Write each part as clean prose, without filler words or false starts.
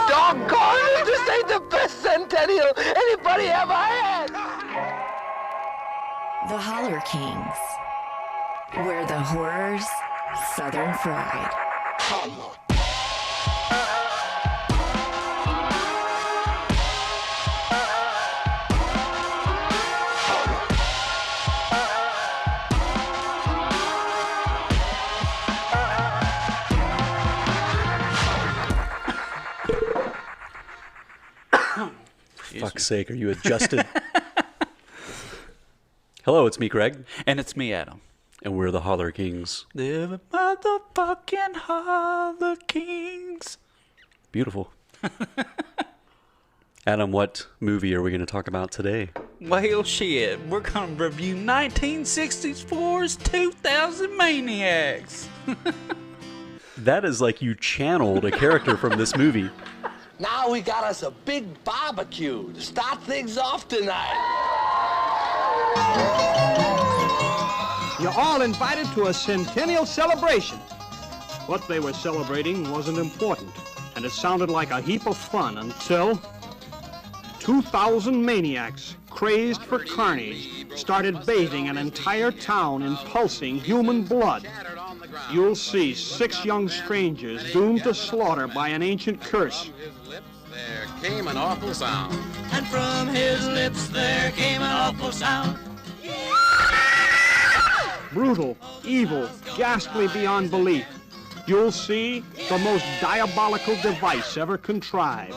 Doggone it, this ain't the best centennial anybody ever had. The Holler Kings, where the horror's Southern fried. Fuck's sake, are you adjusted? Hello, it's me, Greg. And it's me, Adam. And we're the Holler Kings. The motherfucking Holler Kings. Beautiful. Adam, what movie are we going to talk about today? Well, shit. We're going to review 1964's 2000 Maniacs. That is like you channeled a character from this movie. Now we got us a big barbecue to start things off tonight. You're all invited to a centennial celebration. What they were celebrating wasn't important, and it sounded like a heap of fun until 2,000 maniacs, crazed for carnage, started bathing an entire town in pulsing human blood. You'll see 6 young strangers doomed to slaughter by an ancient curse. There came an awful sound. And from his lips there came an awful sound. Brutal, evil, ghastly beyond belief. You'll see the most diabolical device ever contrived,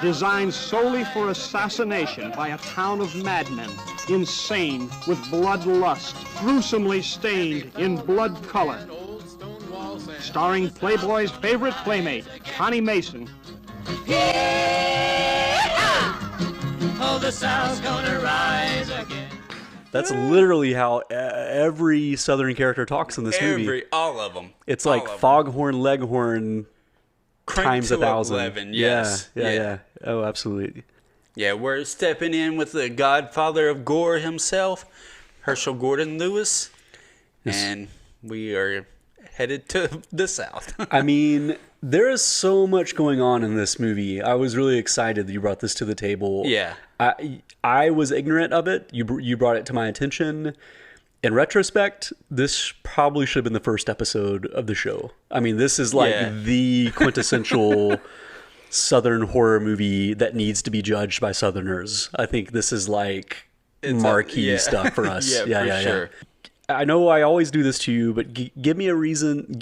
designed solely for assassination by a town of madmen, insane with bloodlust, gruesomely stained in blood color. Starring Playboy's favorite playmate, Connie Mason. Oh, the South's gonna rise again. That's literally how every Southern character talks in this movie. All of them. It's like Foghorn Leghorn times 1,000. 11, yes. Yeah. Oh, absolutely. Yeah, we're stepping in with the godfather of gore himself, Herchell Gordon Lewis, and we are headed to the South. I mean, there is so much going on in this movie. I was really excited that you brought this to the table. Yeah. I was ignorant of it. You brought it to my attention. In retrospect, this probably should have been the first episode of the show. I mean, this is like the quintessential Southern horror movie that needs to be judged by Southerners. I think this is like marquee stuff for us. Yeah, sure. I know I always do this to you, but give me a reason.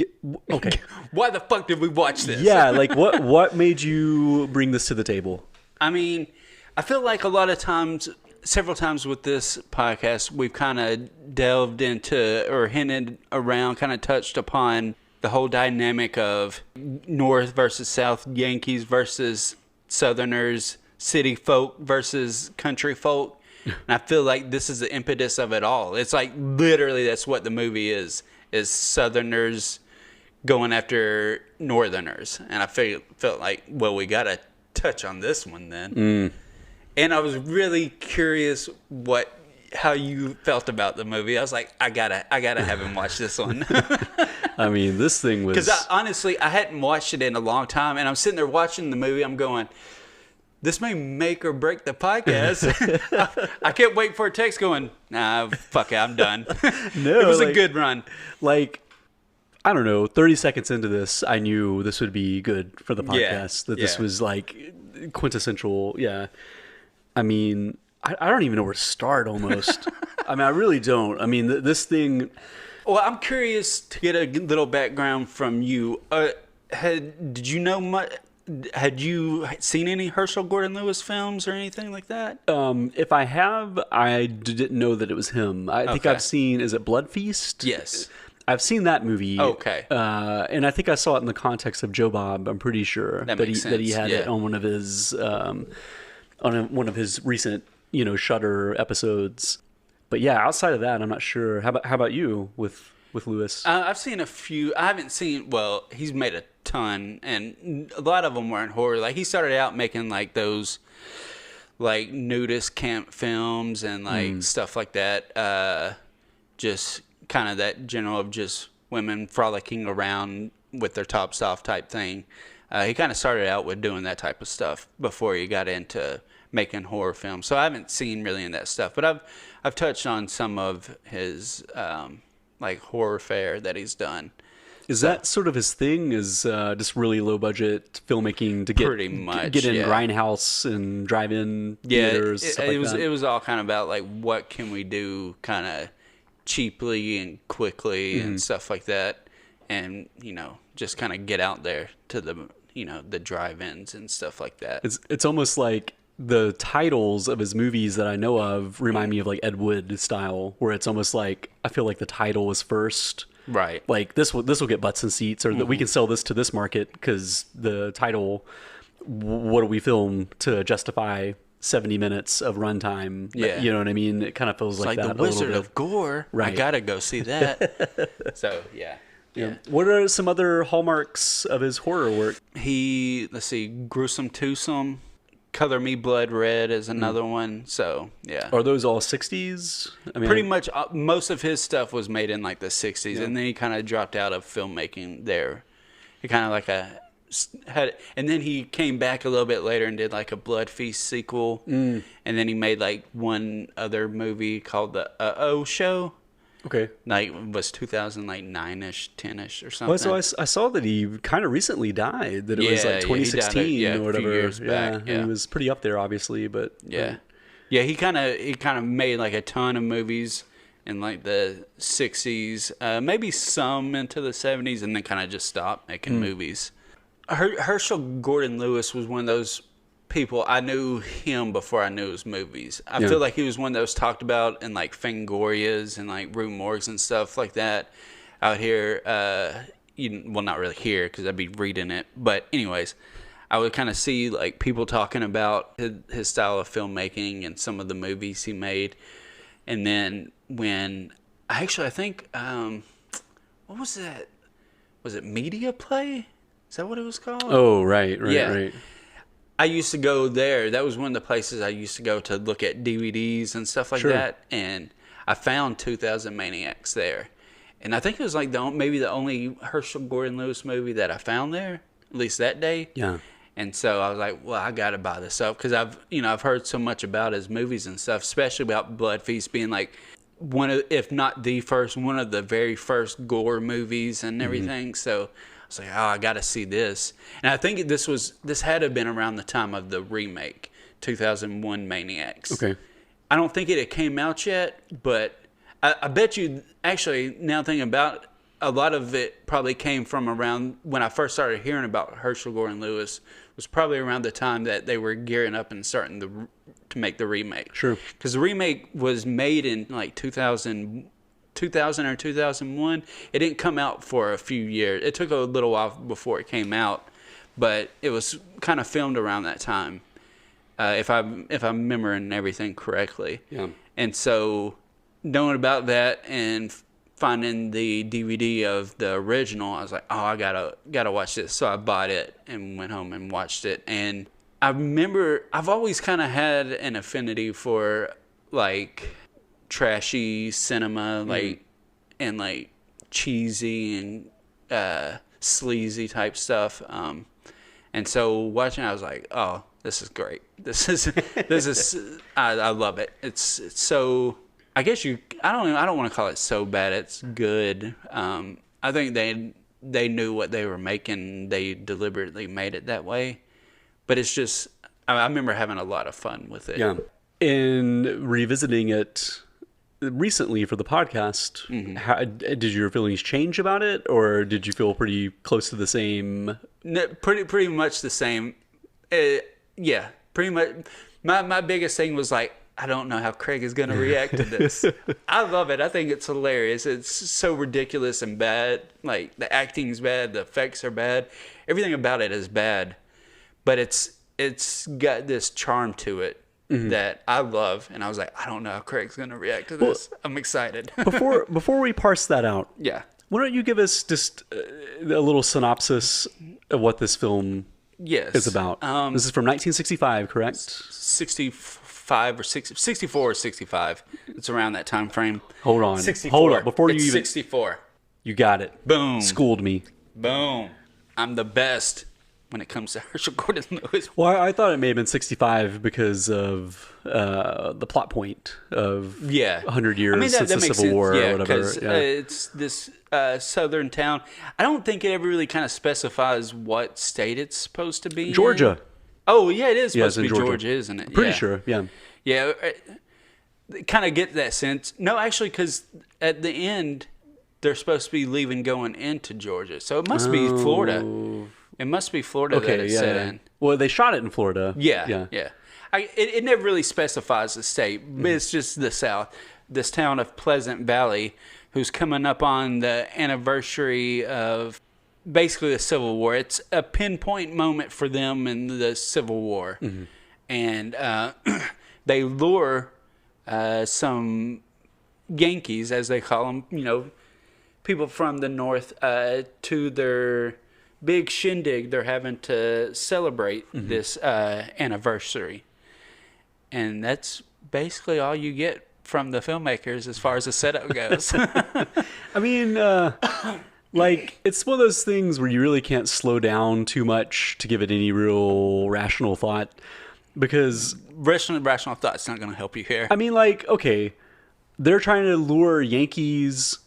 Okay. Why the fuck did we watch this? Yeah, like what made you bring this to the table? I mean, I feel like a lot of times, several times with this podcast, we've kind of delved into or hinted around, kind of touched upon the whole dynamic of North versus South, Yankees versus Southerners, city folk versus country folk. And I feel like this is the impetus of it all. It's like literally that's what the movie is Southerners going after Northerners. And I felt like, well, we got to touch on this one then. And I was really curious how you felt about the movie. I was like, I gotta have him watch this one. I mean, this thing was... Because honestly, I hadn't watched it in a long time. And I'm sitting there watching the movie. I'm going... This may make or break the podcast. I can't wait for a text going, nah, fuck it, I'm done. No, it was a good run. Like, I don't know, 30 seconds into this, I knew this would be good for the podcast. This was like quintessential, I mean, I don't even know where to start almost. I mean, I really don't. I mean, this thing... Well, I'm curious to get a little background from you. Did you know much... Had you seen any Herchell Gordon Lewis films or anything like that? If I have, I didn't know that it was him. I think I've seen, is it Blood Feast? Yes. I've seen that movie. Okay. And I think I saw it in the context of Joe Bob. I'm pretty sure that he had it on one of his one of his recent, Shudder episodes. But yeah, outside of that, I'm not sure. How about you with Lewis? I've seen a few. I haven't seen. Well, he's made a ton, and a lot of them weren't horror. Like he started out making like those, like nudist camp films and like stuff like that. Just kind of that general of just women frolicking around with their tops off type thing. He kind of started out with doing that type of stuff before he got into making horror films. So I haven't seen really in that stuff, but I've touched on some of his like horror fare that he's done. Is that sort of his thing? Is just really low budget filmmaking to get Pretty much, get in yeah. grindhouse and drive-in theaters? stuff like that? It was all kind of about like what can we do kind of cheaply and quickly and stuff like that, and just kind of get out there to the the drive-ins and stuff like that. It's almost like the titles of his movies that I know of remind me of like Ed Wood style, where it's almost like I feel like the title is first. Right. Like this will get butts and seats, or that we can sell this to this market because the title. What do we film to justify 70 minutes of runtime? Yeah. You know what I mean? It kind of feels like that. The Wizard a little bit. of Gore. Right. I gotta go see that. So yeah. What are some other hallmarks of his horror work? Let's see, Gruesome Twosome, Color Me Blood Red is another one. So yeah. Are those all 60s? I mean, Pretty much most of his stuff was made in like the 60s, and then he kind of dropped out of filmmaking there. He kind of like and then he came back a little bit later and did like a Blood Feast sequel, and then he made like one other movie called the O Show. Okay. Like was 2009ish, 10ish or something. Well, so I saw that he kind of recently died. That it was like 2016 or whatever. A few years back. And he was pretty up there, obviously. But yeah. He kind of made like a ton of movies in like the 60s, maybe some into the 70s, and then kind of just stopped making movies. Herchell Gordon Lewis was one of those people. I knew him before I knew his movies. I feel like he was one that was talked about in like Fangorias and like Rue Morgues and stuff like that out here. Well, not really here because I'd be reading it, but anyways, I would kind of see like people talking about his style of filmmaking and some of the movies he made. And then when I think what was that? Was it Media Play? Is that what it was called? Oh, right. I used to go there. That was one of the places I used to go to look at DVDs and stuff like that. And I found 2000 Maniacs there. And I think it was like maybe the only Herchell Gordon Lewis movie that I found there, at least that day. Yeah. And so I was like, well, I got to buy this up because I've heard so much about his movies and stuff, especially about Blood Feast being like one of, if not the first, one of the very first gore movies and everything. So I was like, oh, I got to see this. And I think this had to have been around the time of the remake, 2001 Maniacs. Okay. I don't think it had came out yet, but I bet you, actually, now thinking about it, a lot of it probably came from around when I first started hearing about Herchell Gordon Lewis. Was probably around the time that they were gearing up and starting to make the remake. Sure. Because the remake was made in like 2000 or 2001. It didn't come out for a few years. It took a little while before it came out, but it was kind of filmed around that time, if I'm remembering everything correctly. Yeah. And so knowing about that and finding the DVD of the original, I was like, oh, I gotta watch this. So I bought it and went home and watched it. And I remember I've always kind of had an affinity for like trashy cinema, like and like cheesy and sleazy type stuff. And so watching it, I was like, oh, this is great. This is I love it. It's so. I guess I don't want to call it so bad. It's good. I think they knew what they were making. They deliberately made it that way. But it's just, I remember having a lot of fun with it. Yeah. In revisiting it recently for the podcast, how, did your feelings change about it, or did you feel pretty close to the same? No, pretty much the same. Yeah, pretty much. My biggest thing was like, I don't know how Craig is going to react to this. I love it. I think it's hilarious. It's so ridiculous and bad. Like, the acting's bad. The effects are bad. Everything about it is bad. But it's got this charm to it that I love. And I was like, I don't know how Craig's going to react to this. I'm excited. Before we parse that out, yeah. Why don't you give us just a little synopsis of what this film is about? This is from 1965, correct? 65 or 64 or 65. It's around that time frame. Hold on. 64. Hold up. Before it's you even 64. You got it. Boom. Schooled me. Boom. I'm the best. when it comes to Herchell Gordon Lewis. Well, I thought it may have been 65 because of the plot point of 100 years since the Civil War or whatever. Because it's this southern town. I don't think it ever really kind of specifies what state it's supposed to be in. Georgia. Oh, yeah, it is supposed to be Georgia. Georgia, isn't it? Pretty sure, yeah. Yeah, kind of get that sense. No, actually, because at the end, they're supposed to be leaving going into Georgia. So it must be Florida. It must be Florida that it's set in. Well, they shot it in Florida. Yeah. It never really specifies the state, but it's just the South. This town of Pleasant Valley, who's coming up on the anniversary of basically the Civil War. It's a pinpoint moment for them in the Civil War. Mm-hmm. And they lure some Yankees, as they call them, people from the North, to their big shindig they're having to celebrate this anniversary. And that's basically all you get from the filmmakers as far as the setup goes. I mean, it's one of those things where you really can't slow down too much to give it any real rational thought, because rational thought's not going to help you here. I mean, okay, they're trying to lure Yankees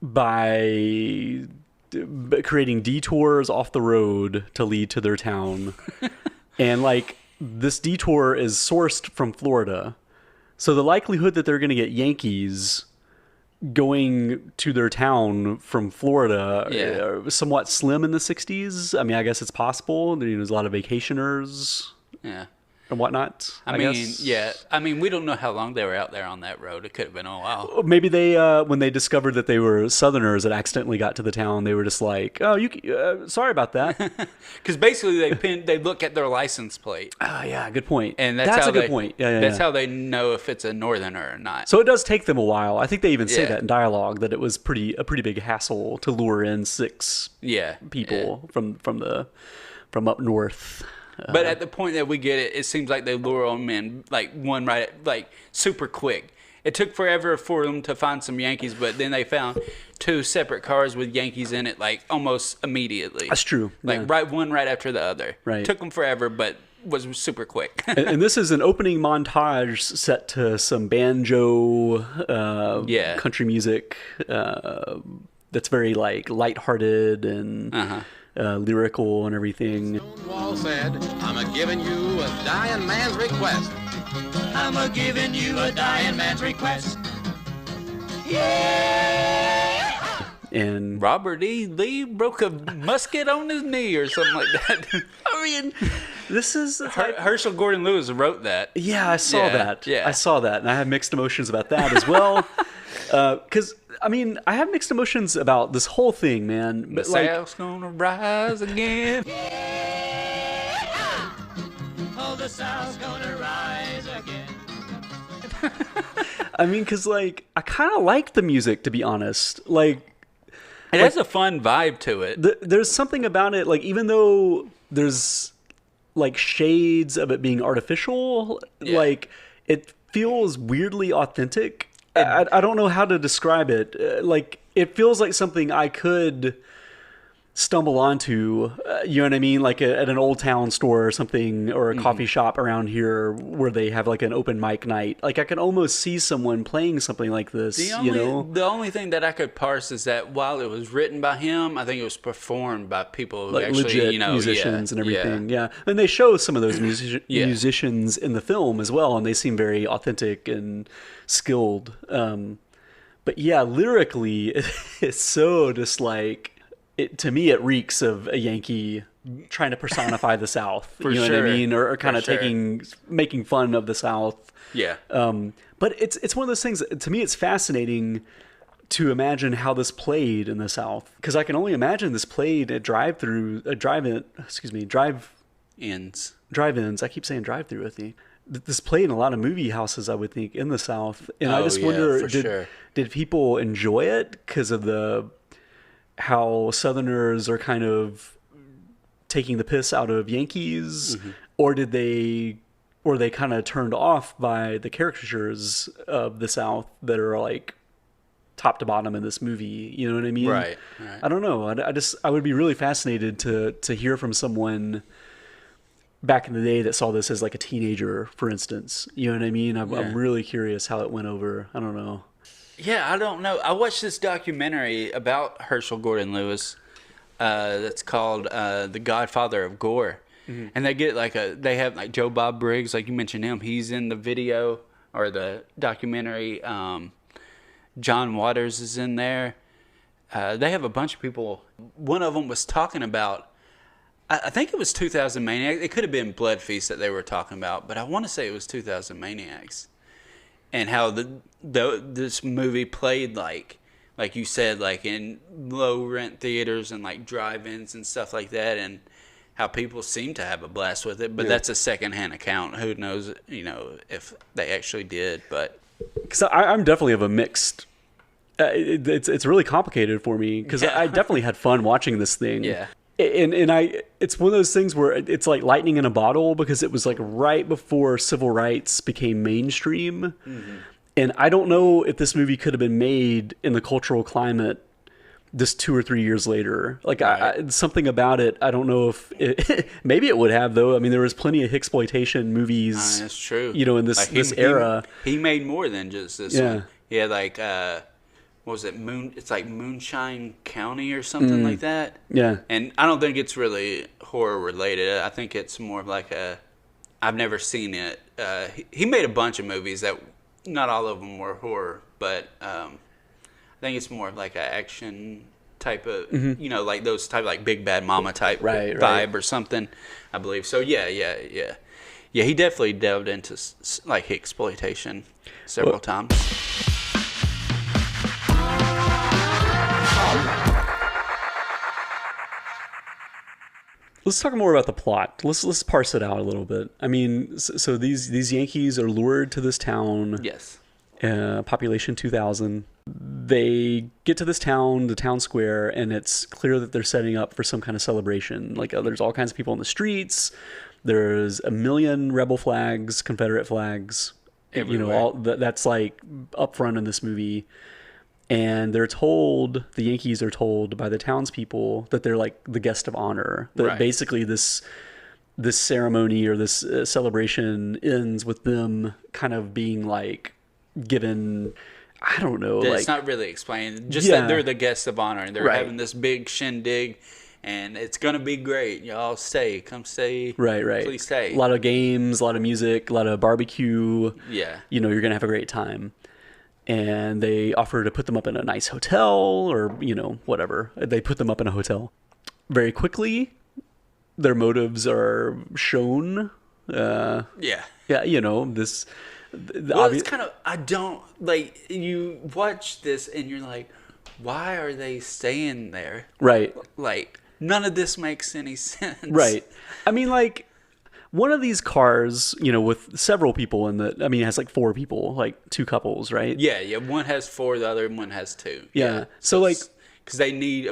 by creating detours off the road to lead to their town. And this detour is sourced from Florida. So the likelihood that they're going to get Yankees going to their town from Florida was somewhat slim in the 60s. I mean, I guess it's possible. There's a lot of vacationers. Yeah. And whatnot. I mean, yeah. I mean, we don't know how long they were out there on that road. It could have been a while. Maybe they, when they discovered that they were Southerners that accidentally got to the town, they were just like, "Oh, sorry about that." Because basically, they look at their license plate. Oh, yeah, good point. And that's a good point. Yeah, that's how they know if it's a Northerner or not. So it does take them a while. I think they even say that in dialogue, that it was a pretty big hassle to lure in 6 people from up north. But at the point that we get it, it seems like they lure them in super quick. It took forever for them to find some Yankees, but then they found 2 separate cars with Yankees in it, almost immediately. That's true. One right after the other. Right. Took them forever, but was super quick. and this is an opening montage set to some banjo, country music. That's very lighthearted and. Lyrical and everything. Stonewall said, I'm a-giving you a dying man's request. I'm a-giving you a dying man's request. Yeah! And Robert E. Lee broke a musket on his knee or something like that. I mean, this is Herchell Gordon Lewis wrote that. Yeah, I saw that. Yeah. I saw that, and I have mixed emotions about that as well. Because I mean, I have mixed emotions about this whole thing, man. But the South's gonna rise again. Oh, the South's gonna rise again. I mean, because I kind of like the music, to be honest. It has a fun vibe to it. There's something about it, even though there's shades of it being artificial, it feels weirdly authentic. I don't know how to describe it. It feels like something I could stumble onto, you know what I mean? At an old town store or something, or a coffee shop around here where they have an open mic night. I can almost see someone playing something like this, The only thing that I could parse is that while it was written by him, I think it was performed by people who actually, legit musicians and everything. Yeah. And they show some of those musicians in the film as well, and they seem very authentic and skilled. But yeah, lyrically, it's so just to me, it reeks of a Yankee trying to personify the South. You know what I mean? Or kind of making fun of the South. Yeah. But it's one of those things that, to me, it's fascinating to imagine how this played in the South. Because I can only imagine this played at drive-ins. I keep saying drive-through with me. This played in a lot of movie houses, I would think, in the South. And I just wonder, did people enjoy it because of how Southerners are kind of taking the piss out of Yankees, or were they kind of turned off by the caricatures of the South that are top to bottom in this movie. You know what I mean? Right. I don't know. I would be really fascinated to hear from someone back in the day that saw this as like a teenager, for instance. You know what I mean? I'm really curious how it went over. I don't know. Yeah, I don't know. I watched this documentary about Herchell Gordon Lewis that's called The Godfather of Gore. Mm-hmm. And they have like Joe Bob Briggs, like you mentioned him. He's in the video or the documentary. John Waters is in there. They have a bunch of people. One of them was talking about, I think it was 2000 Maniacs. It could have been Blood Feast that they were talking about, but I want to say it was 2000 Maniacs. And how this movie played like you said, like in low rent theaters and like drive-ins and stuff like that, and how people seem to have a blast with it. But that's a secondhand account. Who knows, if they actually did. But because I'm definitely of a mixed. It's really complicated for me because I definitely had fun watching this thing. Yeah. And it's one of those things where it's like lightning in a bottle because it was like right before civil rights became mainstream. Mm-hmm. And I don't know if this movie could have been made in the cultural climate just 2 or 3 years later. Like something about it, I don't know if maybe it would have though. I mean, there was plenty of hixploitation movies. That's true. In this era. He made more than just this one. He had like what was it? It's like Moonshine County or something like that. Yeah. And I don't think it's really horror related. I think it's more of like I've never seen it. He made a bunch of movies that not all of them were horror, but I think it's more of like an action type of, like those type of like Big Bad Mama type vibe or something, I believe. So yeah. He definitely delved into like hixploitation several times. Let's talk more about the plot. Let's parse it out a little bit. I mean, so these Yankees are lured to this town. Yes. Population 2,000. They get to this town, the town square, and it's clear that they're setting up for some kind of celebration. Like there's all kinds of people in the streets. There's a million rebel flags, Confederate flags. Everywhere. That's like up front in this movie. And the Yankees are told by the townspeople that they're like the guest of honor. That basically this ceremony or this celebration ends with them kind of being like given, I don't know. It's not really explained. Just that they're the guests of honor and they're having this big shindig and it's going to be great. Y'all come stay. Right. Please stay. A lot of games, a lot of music, a lot of barbecue. Yeah. You're going to have a great time. And they offer to put them up in a nice hotel or, whatever. They put them up in a hotel. Very quickly, their motives are shown. Yeah, this... it's kind of... I don't... Like, you watch this and you're like, why are they staying there? Right. Like, none of this makes any sense. Right. I mean, like... One of these cars, with several people it has like 4 people, like 2 couples, right? Yeah. One has 4, the other one has 2. Yeah. So like, because they need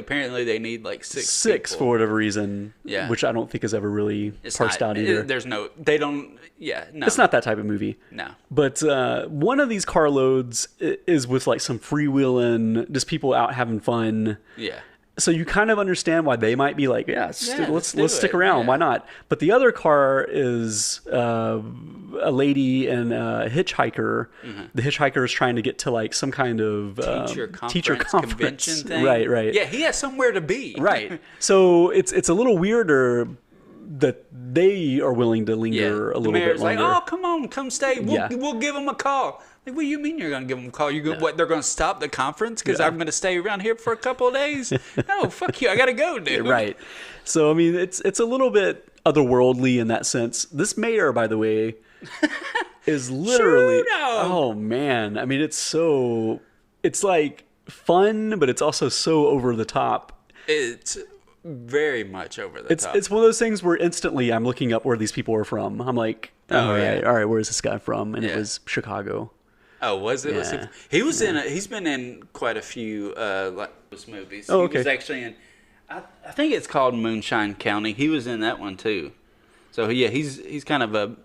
like 6 people. For whatever reason. Yeah. Which I don't think is ever really parsed out either. It's not that type of movie. No. But one of these carloads is with like some freewheeling, just people out having fun. Yeah. So you kind of understand why they might be like, let's stick around. Yeah. Why not? But the other car is a lady and a hitchhiker. Mm-hmm. The hitchhiker is trying to get to like some kind of teacher conference convention thing. Right. Yeah, he has somewhere to be. Right. So it's a little weirder that they are willing to linger a little bit longer. The mayor's like, oh, come on, come stay. We'll give him a call. Like, what do you mean you're going to give them a call? What, they're going to stop the conference because I'm going to stay around here for a couple of days? No, fuck you. I got to go, dude. Right. So, I mean, it's a little bit otherworldly in that sense. This mayor, by the way, is literally... Oh, man. I mean, it's like fun, but it's also so over the top. It's very much over the top. It's one of those things where instantly I'm looking up where these people are from. I'm like, all right, where's this guy from? And it was Chicago. Oh, was it? Yeah. He was in. He's been in quite a few movies. Oh, okay. He was actually in. I think it's called Moonshine County. He was in that one too. So yeah, he's kind of a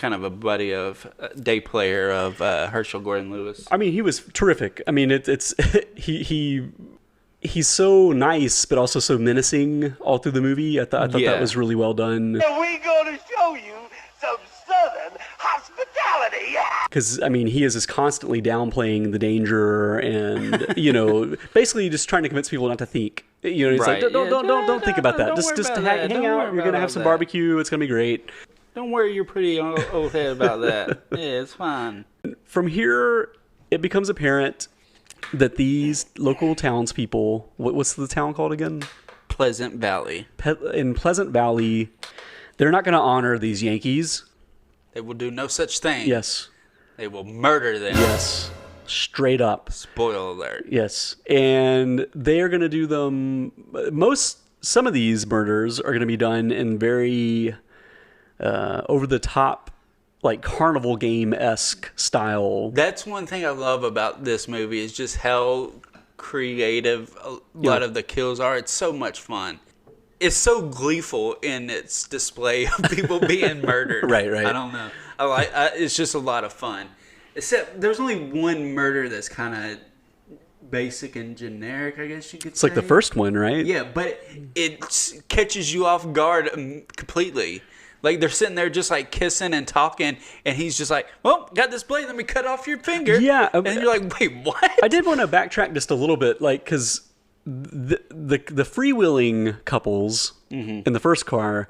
kind of a buddy of day player of Herchell Gordon Lewis. I mean, he was terrific. I mean, it's he's so nice, but also so menacing all through the movie. I thought that was really well done. We're gonna show you some Southern hospitality. Because, I mean, he is just constantly downplaying the danger and, basically just trying to convince people not to think. He's Right. like, don't think about that. Don't Just worry about hang that. Don't out. worry You're going to about have some that. barbecue. It's going to be great. Don't worry your pretty old head about that. Yeah, it's fine. From here, it becomes apparent that these local townspeople, what's the town called again? Pleasant Valley. In Pleasant Valley, they're not going to honor these Yankees. They will do no such thing. Yes. They will murder them. Yes. Straight up. Spoiler alert. Yes. And they are going to do them. Some of these murders are going to be done in very over the top, like carnival game-esque style. That's one thing I love about this movie is just how creative a lot of the kills are. It's so much fun. It's so gleeful in its display of people being murdered. Right. I don't know. It's just a lot of fun. Except there's only one murder that's kind of basic and generic, I guess you could say. It's like the first one, right? Yeah, but it catches you off guard completely. Like, they're sitting there just, like, kissing and talking, and he's just like, well, got this blade, let me cut off your finger. Yeah. And you're like, wait, what? I did want to backtrack just a little bit, like, because the freewheeling couples in the first car,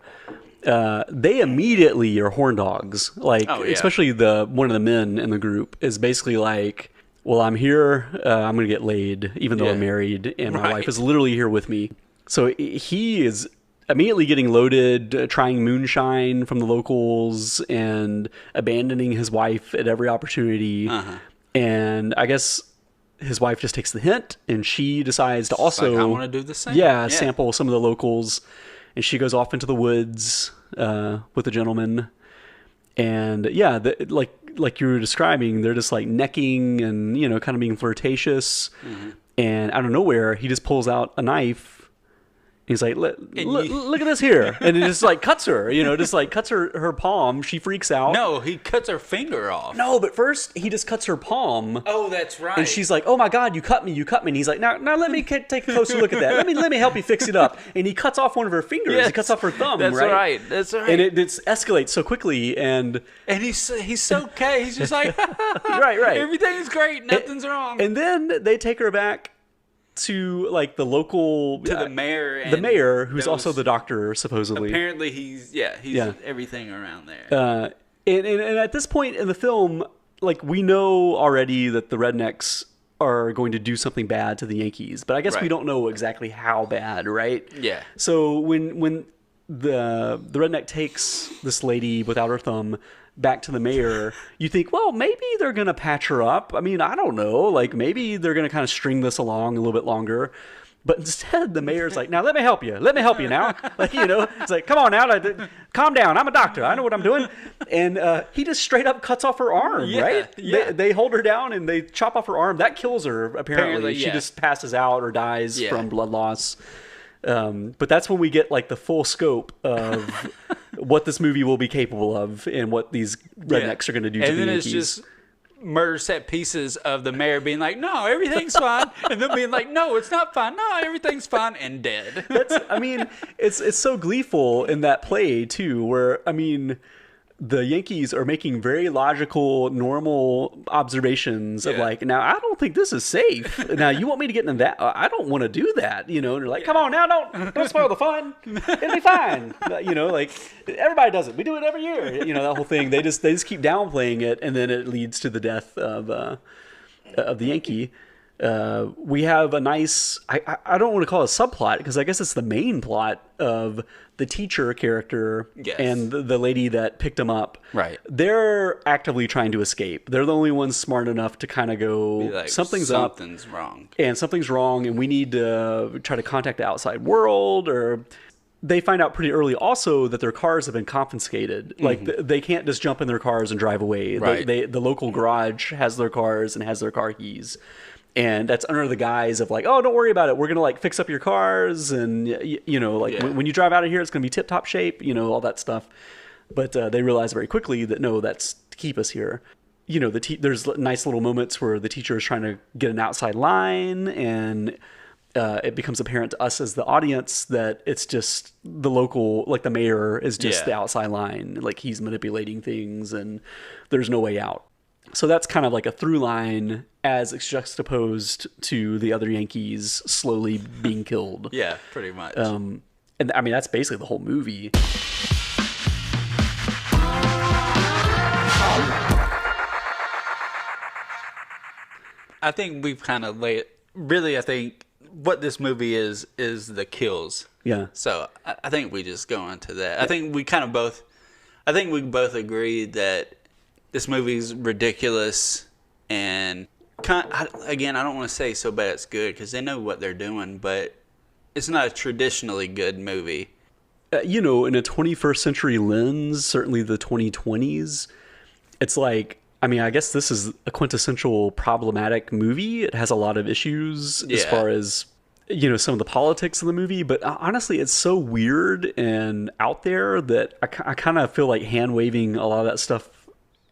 they immediately are horn dogs. Like, especially one of the men in the group is basically like, well, I'm here, I'm going to get laid, even though I'm married, and my wife is literally here with me. So he is immediately getting loaded, trying moonshine from the locals, and abandoning his wife at every opportunity. And I guess his wife just takes the hint, and she decides to also, like, I want to do the same. Sample some of the locals. And she goes off into the woods with a gentleman. And like you were describing, they're just like necking and, kind of being flirtatious. And out of nowhere, he just pulls out a knife. He's like, look at this here. And it just like cuts her, just like cuts her palm. She freaks out. No, he cuts her finger off. No, but first he just cuts her palm. Oh, that's right. And she's like, oh my God, you cut me. And he's like, now let me take a closer look at that. Let me help you fix it up. And he cuts off one of her fingers. Yes. He cuts off her thumb, That's right. That's right. And it escalates so quickly. And he's so okay. He's just like, right. Everything's great. Nothing's wrong. And then they take her back to like the local the mayor, who's also the doctor, supposedly. Apparently he's everything around there. And at this point in the film, like, we know already that the rednecks are going to do something bad to the Yankees, but I guess we don't know exactly how bad, right? Yeah. So when the redneck takes this lady without her thumb back to the mayor, you think, well, maybe they're going to patch her up. I mean, I don't know. Like, maybe they're going to kind of string this along a little bit longer. But instead, the mayor's like, now let me help you. Let me help you now. Like, it's like, come on now. Calm down. I'm a doctor. I know what I'm doing. And he just straight up cuts off her arm, right? Yeah. They hold her down and they chop off her arm. That kills her, apparently. She just passes out or dies from blood loss. But that's when we get like the full scope of what this movie will be capable of and what these rednecks are going to do to the Yankees. And then it's just murder set pieces of the mayor being like, no, everything's fine. And then being like, no, it's not fine. No, everything's fine, and dead. It's so gleeful in that play too, where, the Yankees are making very logical, normal observations of like, now, I don't think this is safe. Now, you want me to get into that? I don't want to do that, and they're like, come on now, don't spoil the fun. It'll be fine. Like, everybody does it. We do it every year. That whole thing. They just keep downplaying it, and then it leads to the death of the Yankee. We have a nice, I don't want to call it a subplot, because I guess it's the main plot of the teacher character and the lady that picked him up. Right. They're actively trying to escape. They're the only ones smart enough to kind of go, like, something's wrong. And something's wrong, and we need to try to contact the outside world. Or they find out pretty early also that their cars have been confiscated. Like, they can't just jump in their cars and drive away. Right. The local garage has their cars and has their car keys. And that's under the guise of like, oh, don't worry about it. We're going to like fix up your cars. And, when you drive out of here, it's going to be tip top shape, all that stuff. But they realize very quickly that, no, that's to keep us here. You know, there's nice little moments where the teacher is trying to get an outside line, and it becomes apparent to us as the audience that it's just the local, like the mayor is just the outside line. Like he's manipulating things and there's no way out. So that's kind of like a through line as it's juxtaposed to the other Yankees slowly being killed. Yeah, pretty much. And I mean, that's basically the whole movie. I think we've kind of laid, really, I think what this movie is the kills. Yeah. So I think we just go into that. I think we both agree that this movie's ridiculous and again, I don't want to say so bad it's good because they know what they're doing, but it's not a traditionally good movie. You know, in a 21st century lens, certainly the 2020s, it's like, I mean, I guess this is a quintessential problematic movie. It has a lot of issues as far as, you know, some of the politics of the movie. But honestly, it's so weird and out there that I kind of feel like hand-waving a lot of that stuff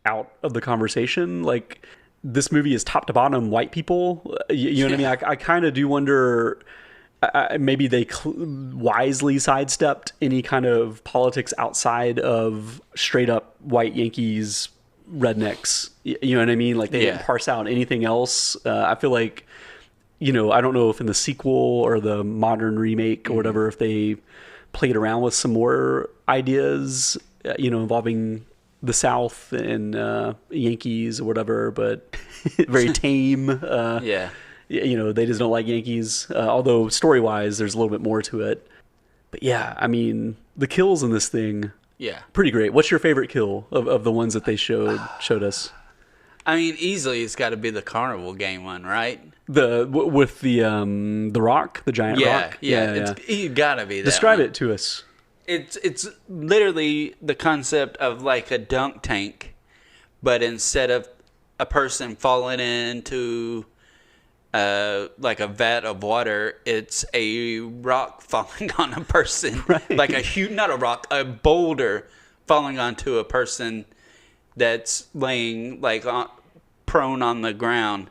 out of the conversation. Like, this movie is top to bottom white people. You know what I mean? I kind of do wonder... maybe they wisely sidestepped any kind of politics outside of straight up white Yankees rednecks. You know what I mean? Like they didn't parse out anything else. I feel like, you know, I don't know if in the sequel or the modern remake or whatever, if they played around with some more ideas, you know, involving the South and Yankees or whatever, but very tame. You know, they just don't like Yankees. Although story-wise, there's a little bit more to it. But yeah, I mean, the kills in this thing, pretty great. What's your favorite kill of the ones that they showed us? I mean, easily it's got to be the carnival game one, right? With the rock, the giant rock. Yeah. You gotta be that. Describe one. it to us. It's literally the concept of like a dunk tank, but instead of a person falling into like a vat of water, it's a rock falling on a person. Right. Like a huge, not a rock, a boulder falling onto a person that's laying like prone on the ground.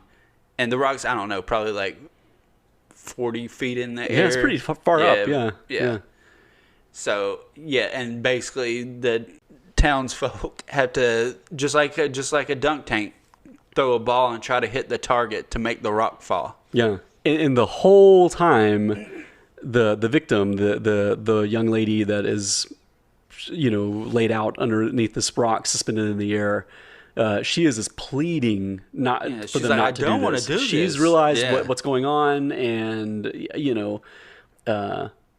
And the rock's, I don't know, probably like 40 feet in the air. Yeah, it's pretty far up. Yeah. So, and basically the townsfolk have to, just like a dunk tank, throw a ball and try to hit the target to make the rock fall. Yeah. And the whole time, the victim, the young lady that is, you know, laid out underneath this rock, suspended in the air, she is just pleading not for them not to do this. She's realized what's going on, and you know,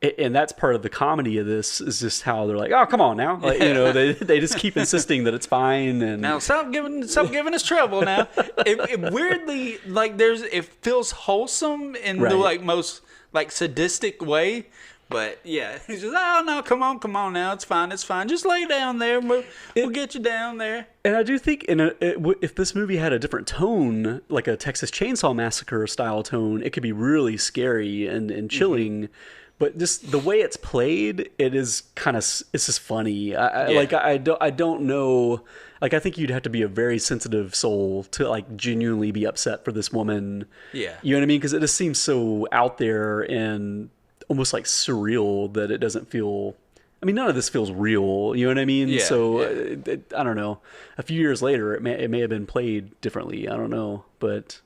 and that's part of the comedy of this is just how they're like, oh, come on now, like, you know, they just keep insisting that it's fine, and now stop giving us trouble. Now, it weirdly, like, it feels wholesome in the like most like sadistic way. But yeah, he's just, oh no, come on now, it's fine, just lay down there, we'll get you down there. And I do think if this movie had a different tone, like a Texas Chainsaw Massacre style tone, it could be really scary and chilling. Mm-hmm. But just the way it's played, it's just funny. I don't know. Like, I think you'd have to be a very sensitive soul to like genuinely be upset for this woman. Yeah, you know what I mean? Because it just seems so out there and almost like surreal that it doesn't feel. I mean, none of this feels real. You know what I mean? Yeah, so I don't know. A few years later, it may have been played differently. I don't know, but.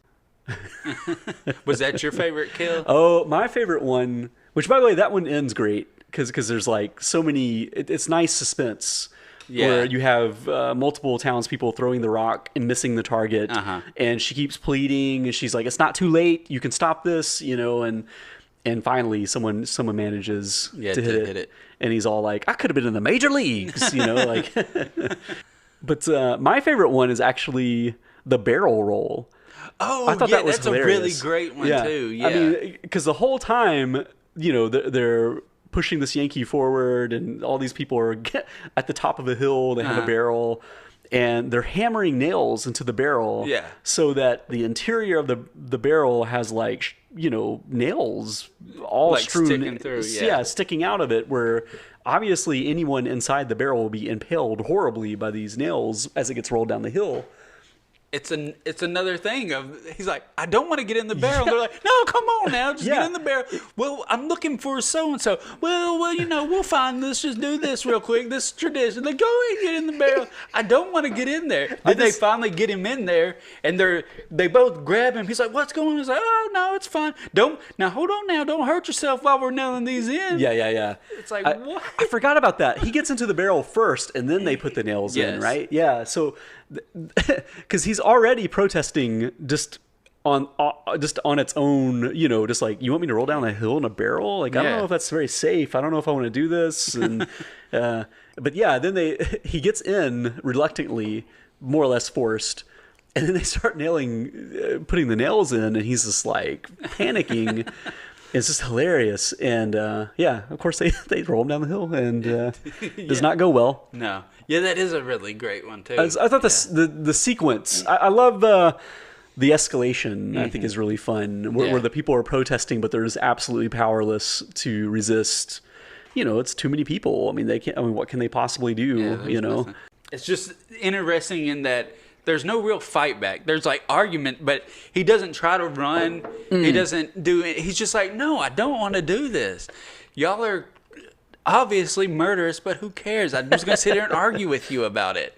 Was that your favorite kill? Oh, my favorite one. Which, by the way, that one ends great because there's like so many. It's nice suspense where you have multiple townspeople throwing the rock and missing the target, and she keeps pleading, and she's like, "It's not too late. You can stop this," you know, and finally someone manages to hit it, and he's all like, "I could have been in the major leagues," you know, like. But my favorite one is actually the barrel roll. Oh, I thought that was that's hilarious. A really great one too. Yeah, I mean, because the whole time, you know, they're pushing this Yankee forward, and all these people are at the top of a hill. They have a barrel, and they're hammering nails into the barrel, so that the interior of the barrel has like nails all like strewn, sticking through, sticking out of it. Where obviously anyone inside the barrel will be impaled horribly by these nails as it gets rolled down the hill. It's another thing of he's like, I don't want to get in the barrel. They're like, no, come on now, just get in the barrel. Well, I'm looking for so and so. Well, we'll find this. Just do this real quick. This is tradition. They go ahead and get in the barrel. I don't want to get in there. Then they finally get him in there, and they both grab him. He's like, what's going on? He's like, oh no, it's fine. Hold on now. Don't hurt yourself while we're nailing these in. Yeah. It's like what? I forgot about that. He gets into the barrel first, and then they put the nails in, right? Yeah. So. Because he's already protesting just on its own, just like, you want me to roll down a hill in a barrel? Like, I don't know if that's very safe. I don't know if I want to do this. And but yeah, then he gets in reluctantly, more or less forced, and then they start putting the nails in, and he's just like panicking. It's just hilarious. And of course they roll him down the hill, and does not go well. No. Yeah, that is a really great one too. I thought the sequence. I love the escalation. I think is really fun. Where the people are protesting, but they're just absolutely powerless to resist. It's too many people. I mean, they can't. I mean, what can they possibly do? Nothing. It's just interesting in that there's no real fight back. There's like argument, but he doesn't try to run. He doesn't do it. He's just like, no, I don't want to do this. Y'all are obviously murderous, but who cares? I'm just going to sit here and argue with you about it.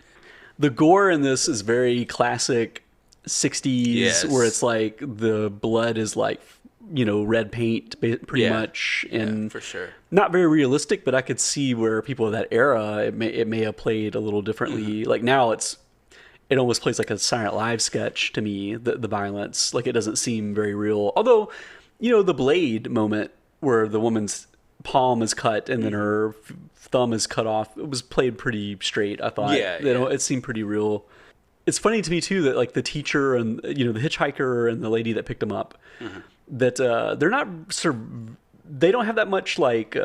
The gore in this is very classic 60s, where it's like the blood is like, red paint pretty much. And for sure. Not very realistic, but I could see where people of that era, it may have played a little differently. Like now it almost plays like a Saturday Night Live sketch to me, the violence. Like it doesn't seem very real. Although, the blade moment where the woman's palm is cut and then her thumb is cut off, it was played pretty straight, I thought. It seemed pretty real. It's funny to me too that like the teacher and the hitchhiker and the lady that picked him up, that they're not they don't have that much like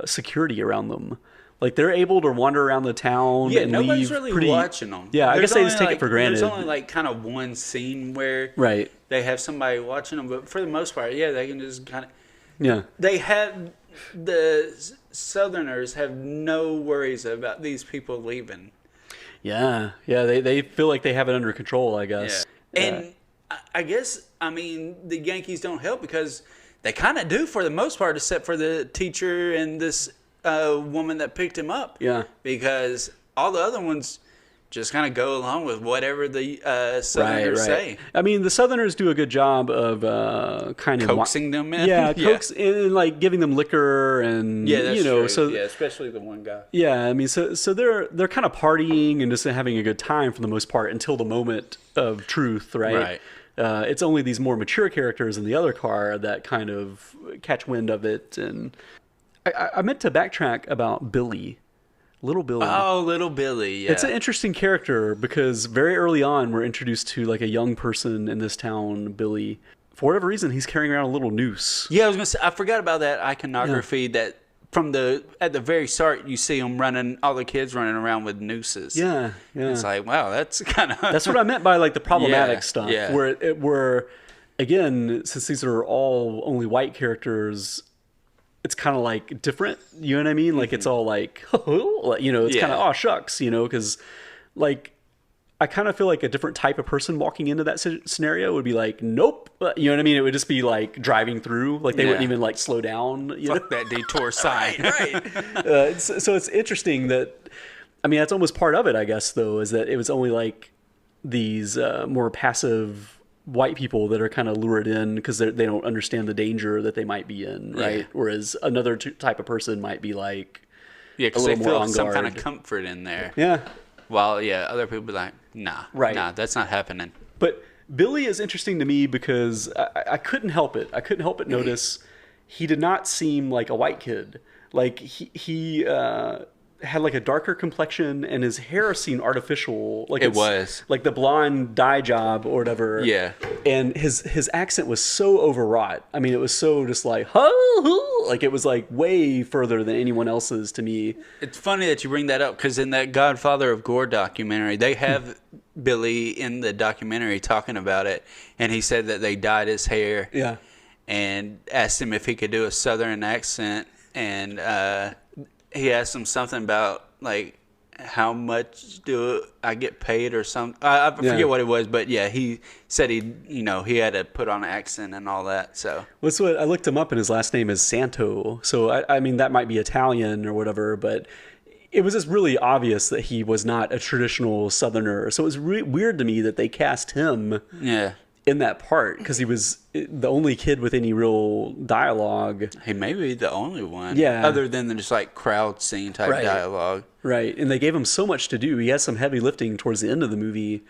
security around them. Like they're able to wander around the town and nobody's leave really watching them. Yeah, I guess they just take it for granted. There's only like kind of one scene where they have somebody watching them, but for the most part, they can just kind of they have. The Southerners have no worries about these people leaving. They feel like they have it under control, I guess. And I guess, the Yankees don't help because they kind of do for the most part, except for the teacher and this woman that picked him up. Yeah. Because all the other ones just kind of go along with whatever the Southerners say. I mean, the Southerners do a good job of kind of coaxing them in. And like giving them liquor and that's true. So especially the one guy. Yeah, I mean, so they're kind of partying and just having a good time for the most part until the moment of truth, right? It's only these more mature characters in the other car that kind of catch wind of it. And I meant to backtrack about Billy. Little Billy. Oh, Little Billy, yeah. It's an interesting character because very early on we're introduced to like a young person in this town, Billy. For whatever reason, he's carrying around a little noose. Yeah, I was going to say, I forgot about that iconography that at the very start you see them all the kids running around with nooses. Yeah. It's like, wow, that's kind of... That's what I meant by like the problematic stuff. Yeah. Where, again, since these are all only white characters... It's kind of like different, you know what I mean? Like it's all like, it's kind of, oh shucks, because like, I kind of feel like a different type of person walking into that scenario would be like, nope. You know what I mean? It would just be like driving through, like they wouldn't even like slow down. Fuck that detour sign. Right. So it's interesting that, that's almost part of it, I guess, though, is that it was only like these more passive white people that are kind of lured in because they don't understand the danger that they might be in, right? Whereas another type of person might be like, because they feel some kind of comfort in there. Yeah. While other people be like, nah, that's not happening. But Billy is interesting to me because I couldn't help it. I couldn't help but notice he did not seem like a white kid. Like he had like a darker complexion, and his hair seemed artificial. Like It was. like the blonde dye job or whatever. Yeah. And his accent was so overwrought. I mean, it was so just like, huh? Like it was like way further than anyone else's to me. It's funny that you bring that up because in that Godfather of Gore documentary, they have Billy in the documentary talking about it, and he said that they dyed his hair. Yeah. And asked him if he could do a Southern accent, and he asked him something about like how much do I get paid or something. I forget what it was, but yeah, he said he had to put on an accent and all that. So What's what I looked him up, and his last name is Santo. So I mean that might be Italian or whatever, but it was just really obvious that he was not a traditional Southerner. So it was weird to me that they cast him in that part because he was the only kid with any real dialogue. he may be the only one, Yeah. other than just like crowd scene type dialogue. Right, and they gave him so much to do. He has some heavy lifting towards the end of the movie,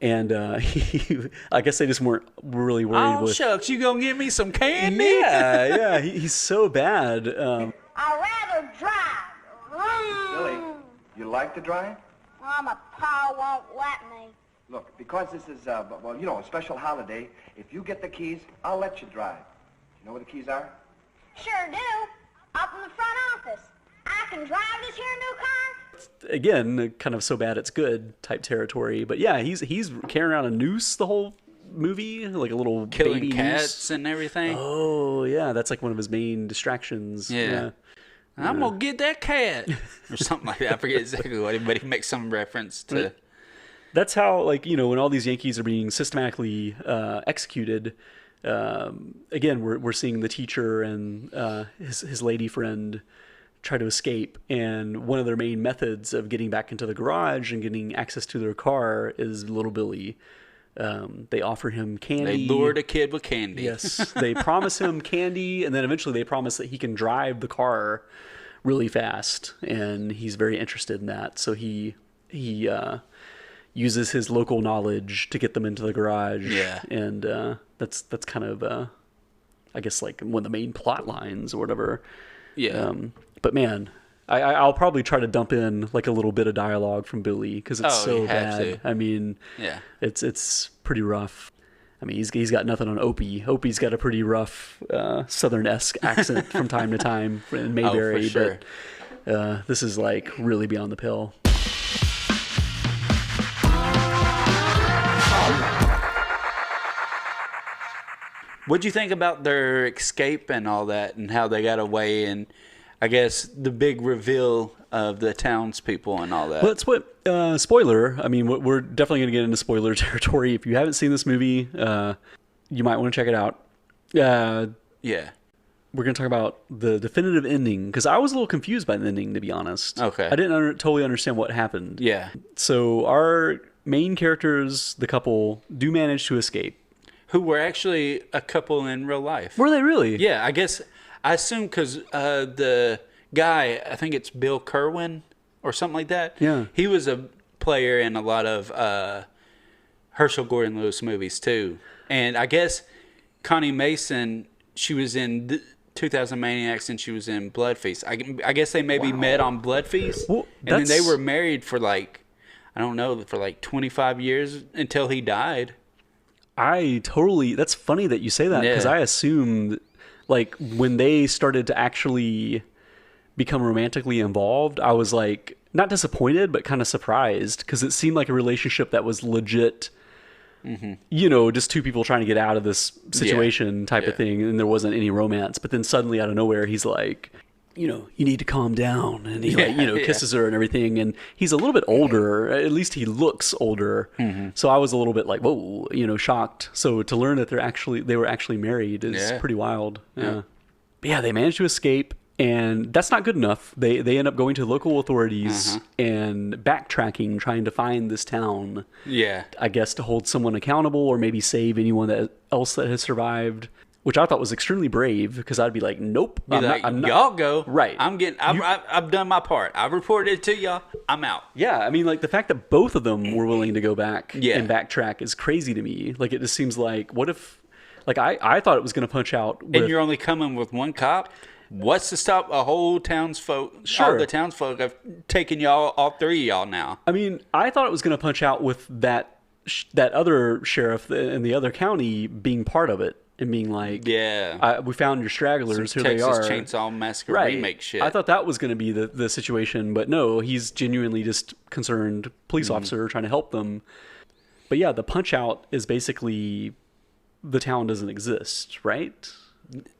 and I guess they just weren't really worried with. Shucks, you gonna give me some candy? Yeah, he's so bad. I'd rather drive. Billy, you like to drive? My pa won't let me. Look, because this is, a special holiday, if you get the keys, I'll let you drive. You know where the keys are? Sure do. Up in the front office. I can drive this here new car. Again, kind of so bad it's good type territory. But yeah, he's carrying around a noose the whole movie, like a little Killing baby cats noose. and everything. Oh yeah, that's like one of his main distractions. Yeah. I'm gonna get that cat or something like that. I forget exactly what, but he makes some reference to. That's how, like, when all these Yankees are being systematically executed. Again, we're seeing the teacher and his lady friend try to escape, and one of their main methods of getting back into the garage and getting access to their car is little Billy. They offer him candy. They lured a kid with candy. Yes, they promise him candy, and then eventually they promise that he can drive the car really fast, and he's very interested in that. So he uses his local knowledge to get them into the garage. Yeah, and that's kind of I guess like one of the main plot lines or whatever. Yeah, but man. I'll probably try to dump in like a little bit of dialogue from Billy because it's so bad. To. I mean, yeah, it's pretty rough. I mean, he's got nothing on Opie. Opie's got a pretty rough Southern-esque accent from time to time in Mayberry, for sure. But this is like really beyond the pale. What'd you think about their escape and all that, and how they got away, and I guess the big reveal of the townspeople and all that? Well, that's what spoiler. I mean, we're definitely going to get into spoiler territory. If you haven't seen this movie, you might want to check it out. Yeah, we're going to talk about the definitive ending because I was a little confused by the ending, to be honest. Okay, I didn't totally understand what happened. Yeah. So our main characters, the couple, do manage to escape. Who were actually a couple in real life. Were they really? Yeah, I assume because the guy, I think it's Bill Kerwin or something like that. Yeah. He was a player in a lot of Herchell Gordon Lewis movies too. And I guess Connie Mason, she was in 2000 Maniacs and she was in Blood Feast. I guess they maybe met on Blood Feast. Well, and then they were married for like, I don't know, for like 25 years until he died. That's funny that you say that because I assumed like when they started to actually become romantically involved, I was like not disappointed, but kind of surprised because it seemed like a relationship that was legit, just two people trying to get out of this situation type of thing. And there wasn't any romance, but then suddenly out of nowhere, he's like, you need to calm down. And he kisses her and everything. And he's a little bit older. At least he looks older. Mm-hmm. So I was a little bit like, whoa, shocked. So to learn that they were actually married is pretty wild. Yeah. But yeah, they managed to escape. And that's not good enough. They end up going to local authorities and backtracking, trying to find this town. Yeah. I guess to hold someone accountable or maybe save anyone else that has survived. Which I thought was extremely brave because I'd be like, nope. I'm not, y'all go. Right. I've done my part. I've reported it to y'all. I'm out. Yeah. I mean, like the fact that both of them were willing to go back and backtrack is crazy to me. Like it just seems like, what if, like I thought it was going to punch out. And you're only coming with one cop? What's to stop a whole townsfolk? Sure. All the townsfolk have taken y'all, all three of y'all now. I mean, I thought it was going to punch out with that other sheriff in the other county being part of it and being like, yeah, we found your stragglers. Some Here they are. Texas Chainsaw Massacre Right. remake shit. I thought that was going to be the situation, but no, he's genuinely just concerned police officer trying to help them. But yeah, the punch out is basically the town doesn't exist, right?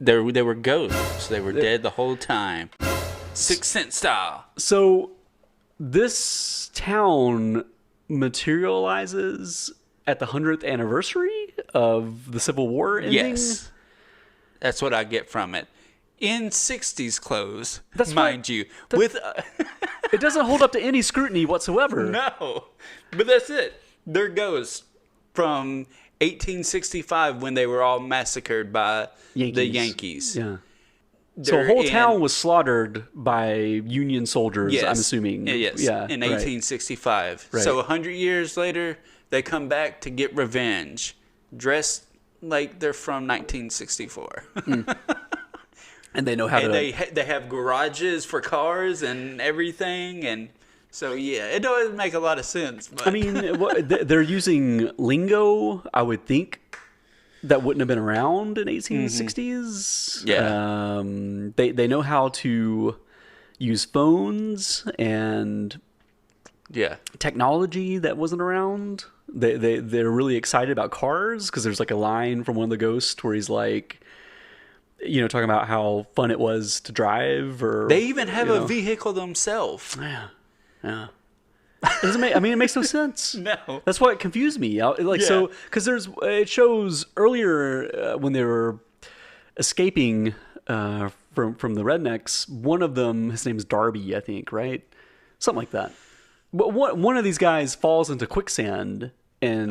They were ghosts. They were dead the whole time. Sixth Sense style. So this town materializes at the 100th anniversary of the Civil War ending. Yes. That's what I get from it. In 60s clothes, That's mind what- you. that- With It doesn't hold up to any scrutiny whatsoever. No. But that's it. They're ghosts from 1865 when they were all massacred by the Yankees. Yeah. So a whole town was slaughtered by Union soldiers, Yes. I'm assuming. Yes. Yeah, In right. 1865. Right. So 100 years later, they come back to get revenge, dressed like they're from 1964. And they know how And to... they have garages for cars and everything, and so yeah, it doesn't make a lot of sense. But I mean, they're using lingo, I would think, that wouldn't have been around in 1860s. Yeah. They know how to use phones and yeah, technology that wasn't around. They're really excited about cars because there's like a line from one of the ghosts where he's like, you know, talking about how fun it was to drive, or they even have you a know. vehicle themselves. Yeah. It doesn't make, I mean, it makes no sense. No. That's why it confused me. Like, Yeah. so, because it shows earlier when they were escaping from the rednecks, one of them, his name's Darby, I think, right? Something like that. But one of these guys falls into quicksand and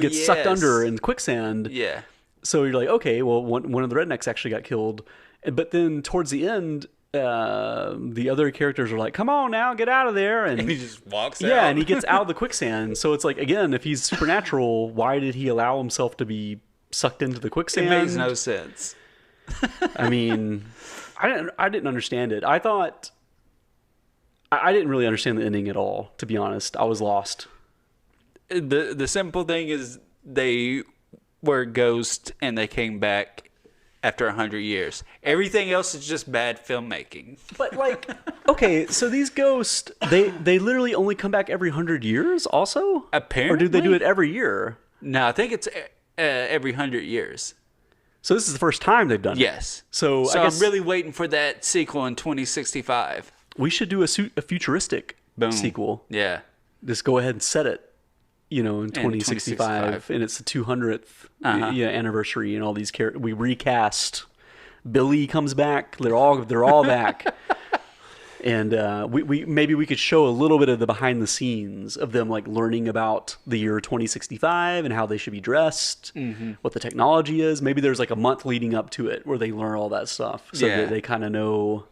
gets sucked under in quicksand. Yeah. So you're like, okay, well, one of the rednecks actually got killed. But then towards the end, the other characters are like, come on now, get out of there. And he just walks out. Yeah, and he gets out of the quicksand. So it's like, again, if he's supernatural, why did he allow himself to be sucked into the quicksand? It makes no sense. I mean, I didn't understand it. I thought... I didn't really understand the ending at all, to be honest. I was lost. The simple thing is they were ghosts and they came back after 100 years. Everything else is just bad filmmaking. But like, okay, so these ghosts, they literally only come back every 100 years also? Apparently. Or do they do it every year? No, I think it's every 100 years. So this is the first time they've done it? Yes. So I guess I'm really waiting for that sequel in 2065. we should do a futuristic sequel. Yeah. Just go ahead and set it, you know, in 2065, and it's the 200th anniversary, and all these characters. We recast. Billy comes back. They're all back. And maybe we could show a little bit of the behind the scenes of them like learning about the year 2065 and how they should be dressed, what the technology is. Maybe there's like a month leading up to it where they learn all that stuff, so that they kind of know.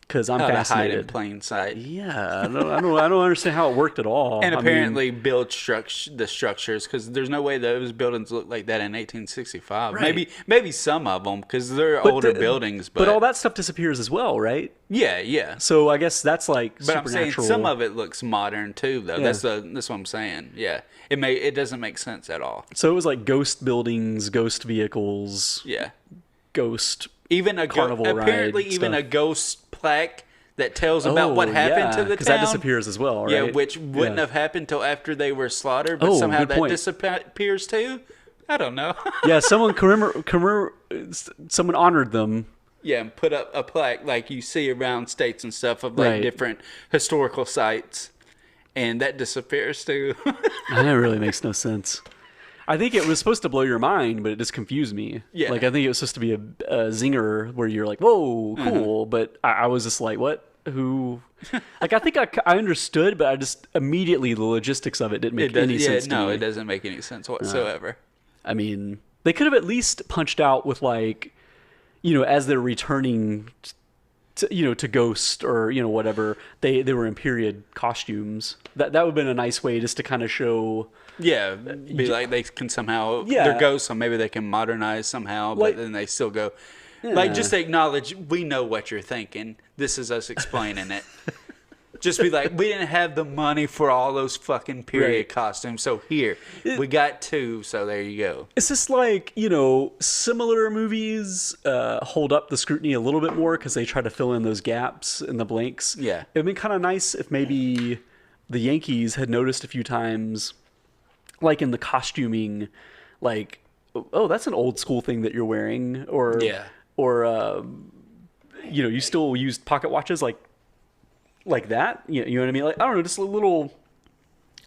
Because I'm fascinated. Hide in plain sight. Yeah, I don't understand how it worked at all. And apparently build the structures, because there's no way those buildings look like that in 1865. Right. Maybe some of them, because they're older buildings. But all that stuff disappears as well, right? Yeah. So I guess that's like But supernatural. I'm saying some of it looks modern too, though. Yeah. That's what I'm saying. Yeah, it doesn't make sense at all. So it was like ghost buildings, ghost vehicles, Yeah. ghost. Even carnival ride apparently even stuff. a ghost plaque that tells about what happened to the town. Because that disappears as well, right? Yeah, which wouldn't have happened till after they were slaughtered, but somehow good that point. disappears too. I don't know. Yeah, someone honored them. Yeah, and put up a plaque like you see around states and stuff of like different historical sites, and that disappears too. That really makes no sense. I think it was supposed to blow your mind, but it just confused me. Yeah. Like, I think it was supposed to be a zinger where you're like, whoa, cool. But I was just like, what? Who? Like, I think I understood, but I just immediately the logistics of it didn't make any sense to me. No, it doesn't make any sense whatsoever. I mean, they could have at least punched out with like, you know, as they're returning to Ghost or, you know, whatever, they were in period costumes. That would have been a nice way just to kind of show. Yeah, be like they can somehow, Yeah. they're ghosts, so maybe they can modernize somehow, but Like- then they still go. Like, just acknowledge, we know what you're thinking. This is us explaining it. Just be like, we didn't have the money for all those fucking period costumes, so here, we got 2, so there you go. It's just like, similar movies hold up the scrutiny a little bit more because they try to fill in those gaps and the blanks. Yeah. It would be kind of nice if maybe the Yankees had noticed a few times, like in the costuming, like, oh, that's an old school thing that you're wearing, or you still use pocket watches like that. You know what I mean? Like, I don't know, just little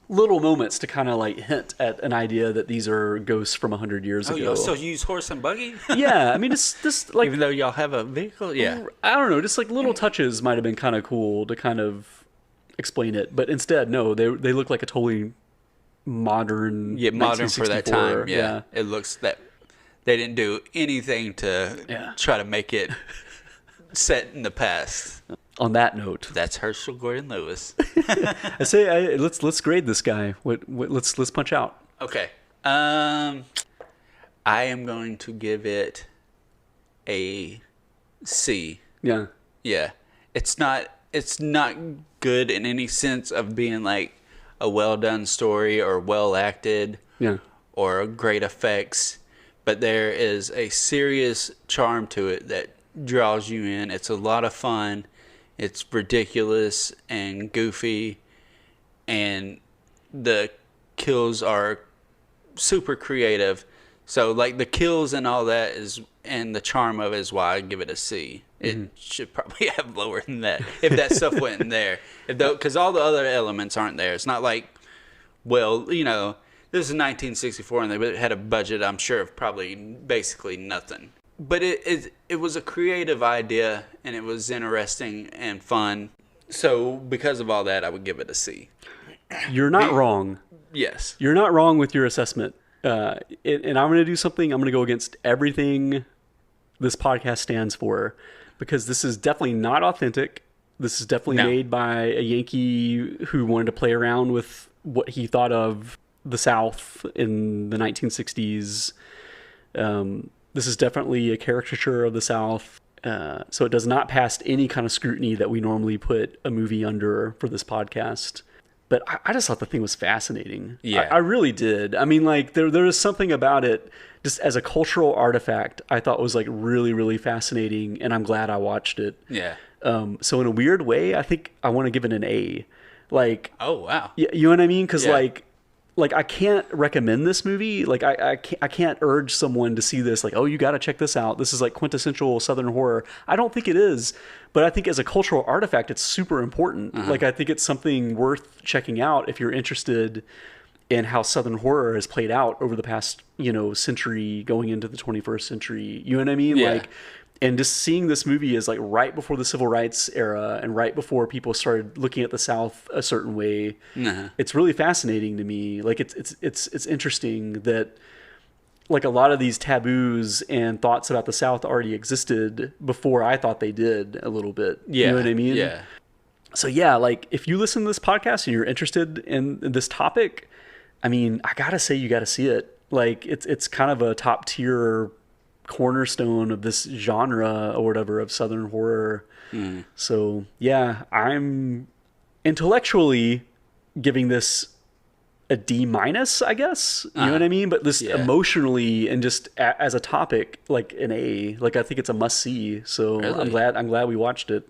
moments to kind of like hint at an idea that these are ghosts from 100 years ago. Y'all still use horse and buggy? Yeah, I mean, just like, even though y'all have a vehicle, yeah. I don't know, just like little touches might have been kind of cool to kind of explain it, but instead, no, they look like a totally modern, modern for that time. Yeah, it looks that they didn't do anything to try to make it set in the past. On that note, that's Herchell Gordon Lewis. I say, let's grade this guy. Let's punch out. Okay. I am going to give it a C. Yeah. Yeah. It's not good in any sense of being like a well done story or well acted. Yeah. Or great effects, but there is a serious charm to it that draws you in. It's a lot of fun. It's ridiculous and goofy, and the kills are super creative. So, like, the kills and all that and the charm of it is why I give it a C. It should probably have lower than that if that stuff went in there. Because all the other elements aren't there. It's not like, well, this is 1964 and they had a budget, I'm sure, of probably basically nothing. But it was a creative idea, and it was interesting and fun. So because of all that, I would give it a C. You're not wrong. Yes. You're not wrong with your assessment. And I'm going to do something. I'm going to go against everything this podcast stands for, because this is definitely not authentic. This is definitely made by a Yankee who wanted to play around with what he thought of the South in the 1960s. This is definitely a caricature of the South. So it does not pass any kind of scrutiny that we normally put a movie under for this podcast. But I just thought the thing was fascinating. Yeah. I really did. I mean, like, there is something about it, just as a cultural artifact, I thought was, like, really, really fascinating, and I'm glad I watched it. Yeah. So in a weird way, I think I want to give it an A. Like, oh, wow. You know what I mean? Because, like I can't recommend this movie. Like I can't urge someone to see this. Like, oh, you got to check this out. This is like quintessential Southern horror. I don't think it is, but I think as a cultural artifact, it's super important. Like, I think it's something worth checking out if you're interested in how Southern horror has played out over the past, century going into the 21st century. You know what I mean? Yeah. Like, and just seeing this movie is like right before the civil rights era and right before people started looking at the South a certain way. It's really fascinating to me. Like, it's interesting that, like, a lot of these taboos and thoughts about the South already existed before I thought they did a little bit. You know what I mean? Yeah. So yeah, like, if you listen to this podcast and you're interested in this topic, I mean, I gotta say, you gotta see it. Like, it's kind of a top tier cornerstone of this genre or whatever of Southern horror. So yeah, I'm intellectually giving this a D-, I guess. You know what I mean? But this emotionally and just as a topic, like an A. Like, I think it's a must see. So really? I'm glad we watched it.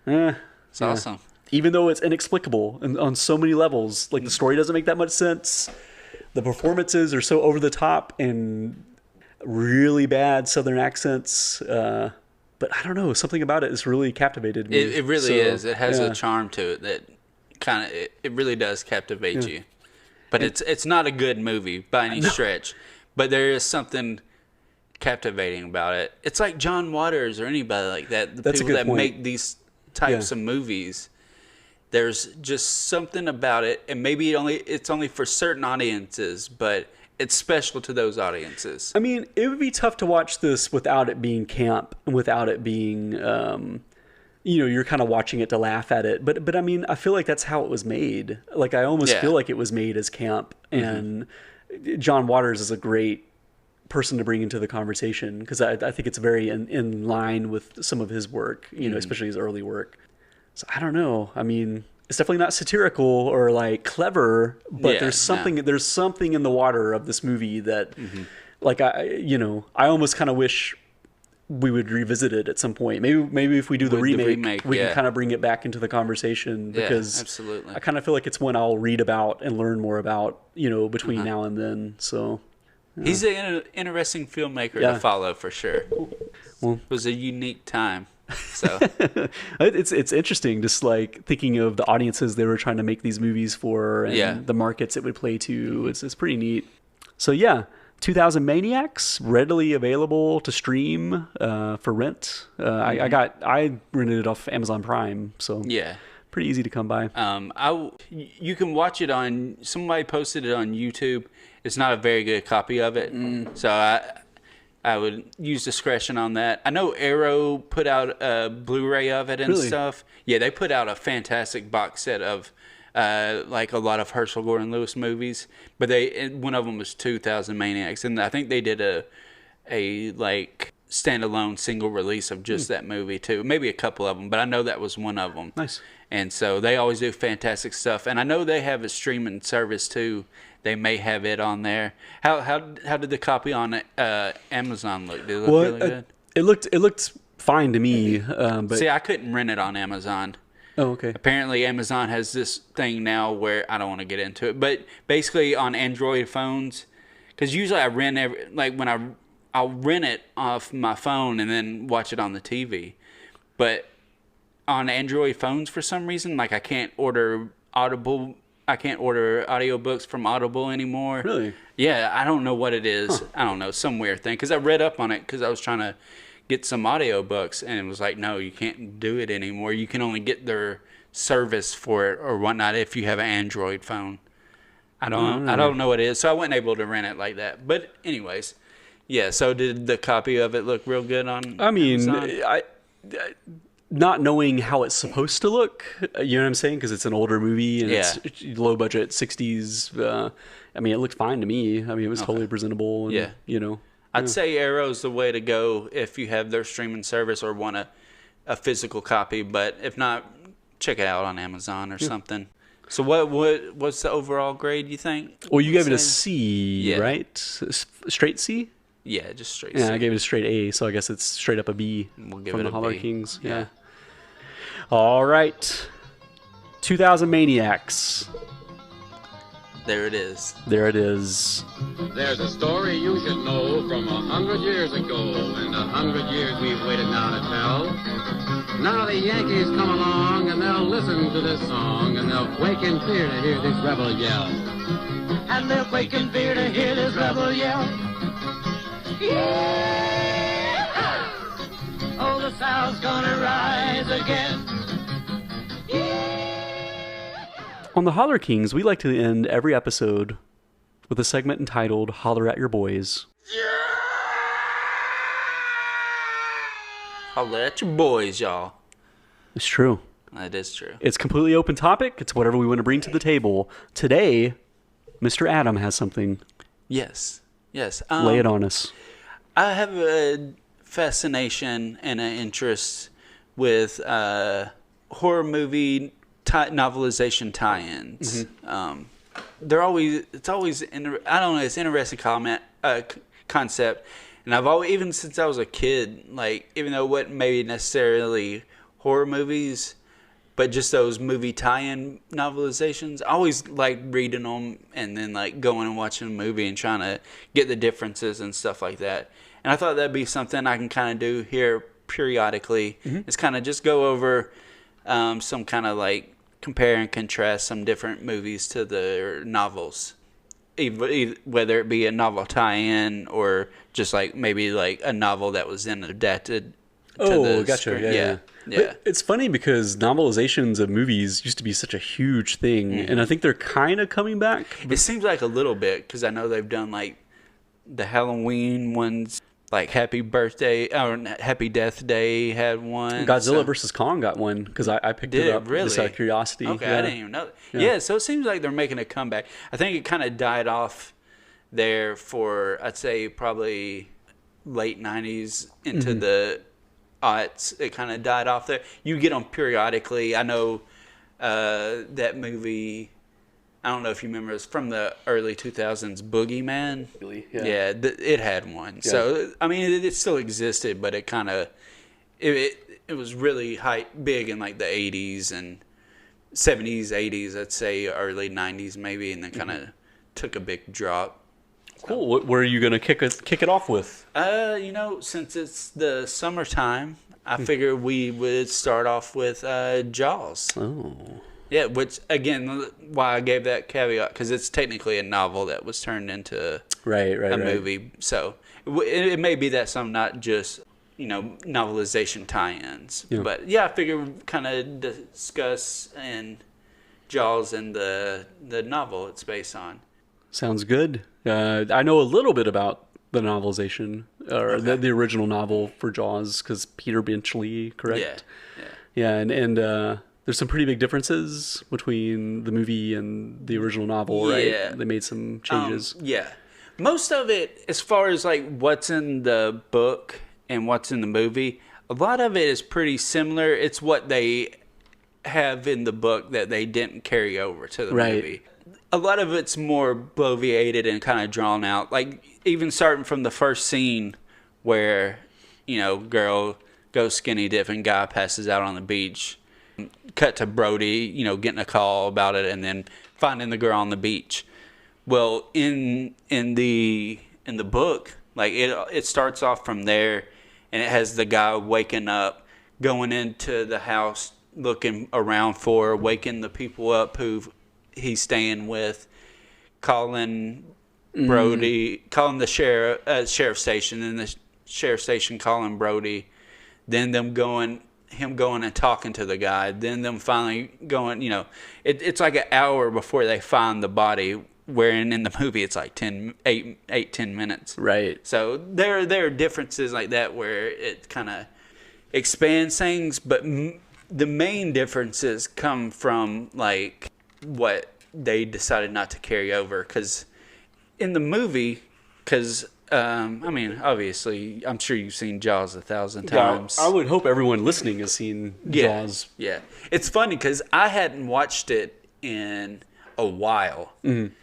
It's awesome. Even though it's inexplicable and on so many levels, like, the story doesn't make that much sense. The performances are so over the top and really bad Southern accents. But I don't know, something about it has really captivated me. It really is. It has a charm to it that kind of, it really does captivate you. But it's not a good movie by any stretch. But there is something captivating about it. It's like John Waters or anybody like that. The people that make these types of movies. There's just something about it, and maybe it's only for certain audiences, but it's special to those audiences. I mean, it would be tough to watch this without it being camp and without it being, you're kind of watching it to laugh at it. But I mean, I feel like that's how it was made. Like, I almost feel like it was made as camp. And John Waters is a great person to bring into the conversation, because I think it's very in line with some of his work, especially his early work. So I don't know. I mean, it's definitely not satirical or like clever, but there's something in the water of this movie that, like I almost kind of wish we would revisit it at some point. Maybe if we do the remake, we can kind of bring it back into the conversation, because absolutely. I kind of feel like it's one I'll read about and learn more about, between now and then. So he's an interesting filmmaker to follow for sure. Well, it was a unique time. So it's interesting, just like thinking of the audiences they were trying to make these movies for, and the markets it would play to. It's pretty neat. So 2000 Maniacs, readily available to stream for rent. I rented it off Amazon Prime, so pretty easy to come by. You can watch it on. Somebody posted it on YouTube. It's not a very good copy of it, so I would use discretion on that. I know Arrow put out a Blu-ray of it and stuff. Yeah, they put out a fantastic box set of like a lot of Herchell Gordon Lewis movies, but one of them was 2000 Maniacs, and I think they did a like standalone single release of just that movie too. Maybe a couple of them, but I know that was one of them. Nice. And so they always do fantastic stuff, and I know they have a streaming service too. They may have it on there. How did the copy on Amazon look? Did it look really good? It looked fine to me. But see, I couldn't rent it on Amazon. Oh, okay. Apparently, Amazon has this thing now where I don't want to get into it, but basically on Android phones, because usually I rent I'll rent it off my phone and then watch it on the TV, but on Android phones for some reason, like I can't order audiobooks from Audible anymore. Really? Yeah, I don't know what it is. Huh. I don't know, some weird thing. Because I read up on it because I was trying to get some audiobooks, and it was like, no, you can't do it anymore. You can only get their service for it or whatnot if you have an Android phone. I don't know what it is, so I wasn't able to rent it like that. But anyways, yeah, so did the copy of it look real good on Amazon? Not knowing how it's supposed to look, you know what I'm saying? Because it's an older movie and it's low budget, 60s. I mean, it looked fine to me. I mean, it was totally presentable. And, I'd say Arrow's the way to go if you have their streaming service or want a physical copy. But if not, check it out on Amazon or something. So what's the overall grade, you think? Well, you gave it a C, right? Straight C? Yeah, just straight C. Yeah, I gave it a straight A, so I guess it's straight up a B from the Holler Kings. Yeah. All right. 2000 Maniacs. There it is. There it is. There's a story you should know from 100 years ago, and 100 years we've waited now to tell. Now the Yankees come along, and they'll listen to this song, and they'll quake in fear to hear this rebel yell. And they'll quake in fear to hear this rebel yell. Yeah! Oh, the South's gonna rise again. On the Holler Kings, we like to end every episode with a segment entitled Holler at Your Boys. Holler at your boys, y'all. It's true. That is true. It's completely open topic. It's whatever we want to bring to the table. Today, Mr. Adam has something. Yes. Lay it on us. I have a fascination and an interest with horror movie novelization tie-ins. Mm-hmm. It's always I don't know, it's an interesting concept, and I've always, even since I was a kid, like, even though it wasn't maybe necessarily horror movies, but just those movie tie-in novelizations, I always liked reading them and then like going and watching a movie and trying to get the differences and stuff like that. And I thought that'd be something I can kind of do here periodically. Mm-hmm. It's kind of just go over some kind of like compare and contrast some different movies to the novels, whether it be a novel tie-in or just like maybe like a novel that was then adapted to the gotcha. screen. Yeah. But it's funny because novelizations of movies used to be such a huge thing, and I think they're kind of coming back. It seems like a little bit, because I know they've done like the Halloween ones, like Happy Birthday or Happy Death Day had one. Godzilla vs. Kong got one because I picked it up just out of curiosity. Okay, I didn't even know that. Yeah, so it seems like they're making a comeback. I think it kind of died off there for, I'd say, probably late 90s into the aughts. It kind of died off there. You get them periodically. I know that movie, I don't know if you remember, it's from the early 2000s, Boogeyman. Yeah, it had one. Yeah. So, I mean, it still existed, but it kind of, it was really big in like the 80s and 70s, 80s, I'd say, early 90s maybe, and then kind of took a big drop. Cool. What are you going to kick it off with? Since it's the summertime, I figured we would start off with Jaws. Oh. Yeah, which, again, why I gave that caveat, because it's technically a novel that was turned into a movie. So it may be that some, not just, novelization tie-ins. Yeah. But, yeah, I figured we'd kind of discuss Jaws and the novel it's based on. Sounds good. I know a little bit about the novelization, or the original novel for Jaws, because Peter Benchley, correct? Yeah, and there's some pretty big differences between the movie and the original novel, right? Yeah. They made some changes. Most of it, as far as like what's in the book and what's in the movie, a lot of it is pretty similar. It's what they have in the book that they didn't carry over to the movie. A lot of it's more bloviated and kind of drawn out. Like, even starting from the first scene where, girl goes skinny dip and guy passes out on the beach. Cut to Brody, getting a call about it and then finding the girl on the beach. Well, in the book, like, it starts off from there, and it has the guy waking up, going into the house, looking around for her, waking the people up who he's staying with, calling Brody, calling the sheriff station, and the sheriff station calling Brody, then him going and talking to the guy, then them finally going, it's like an hour before they find the body, wherein in the movie it's like 10 minutes. Right. So there are differences like that where it kind of expands things, but the main differences come from like what they decided not to carry over, because in the movie, obviously, I'm sure you've seen Jaws 1,000 times. I would hope everyone listening has seen Jaws. Yeah. It's funny because I hadn't watched it in a while. Mm-hmm.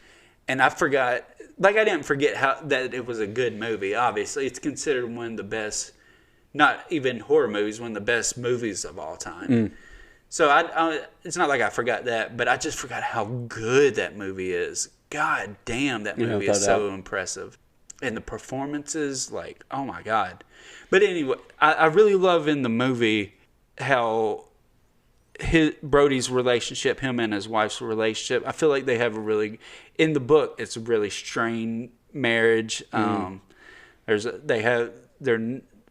And I forgot, I didn't forget that it was a good movie, obviously. It's considered one of the best, not even horror movies, one of the best movies of all time. Mm. So it's not like I forgot that, but I just forgot how good that movie is. God damn, that movie is so impressive. And the performances, oh my God. But anyway, I really love in the movie how Brody's relationship, him and his wife's relationship, I feel like they have in the book, it's a really strained marriage.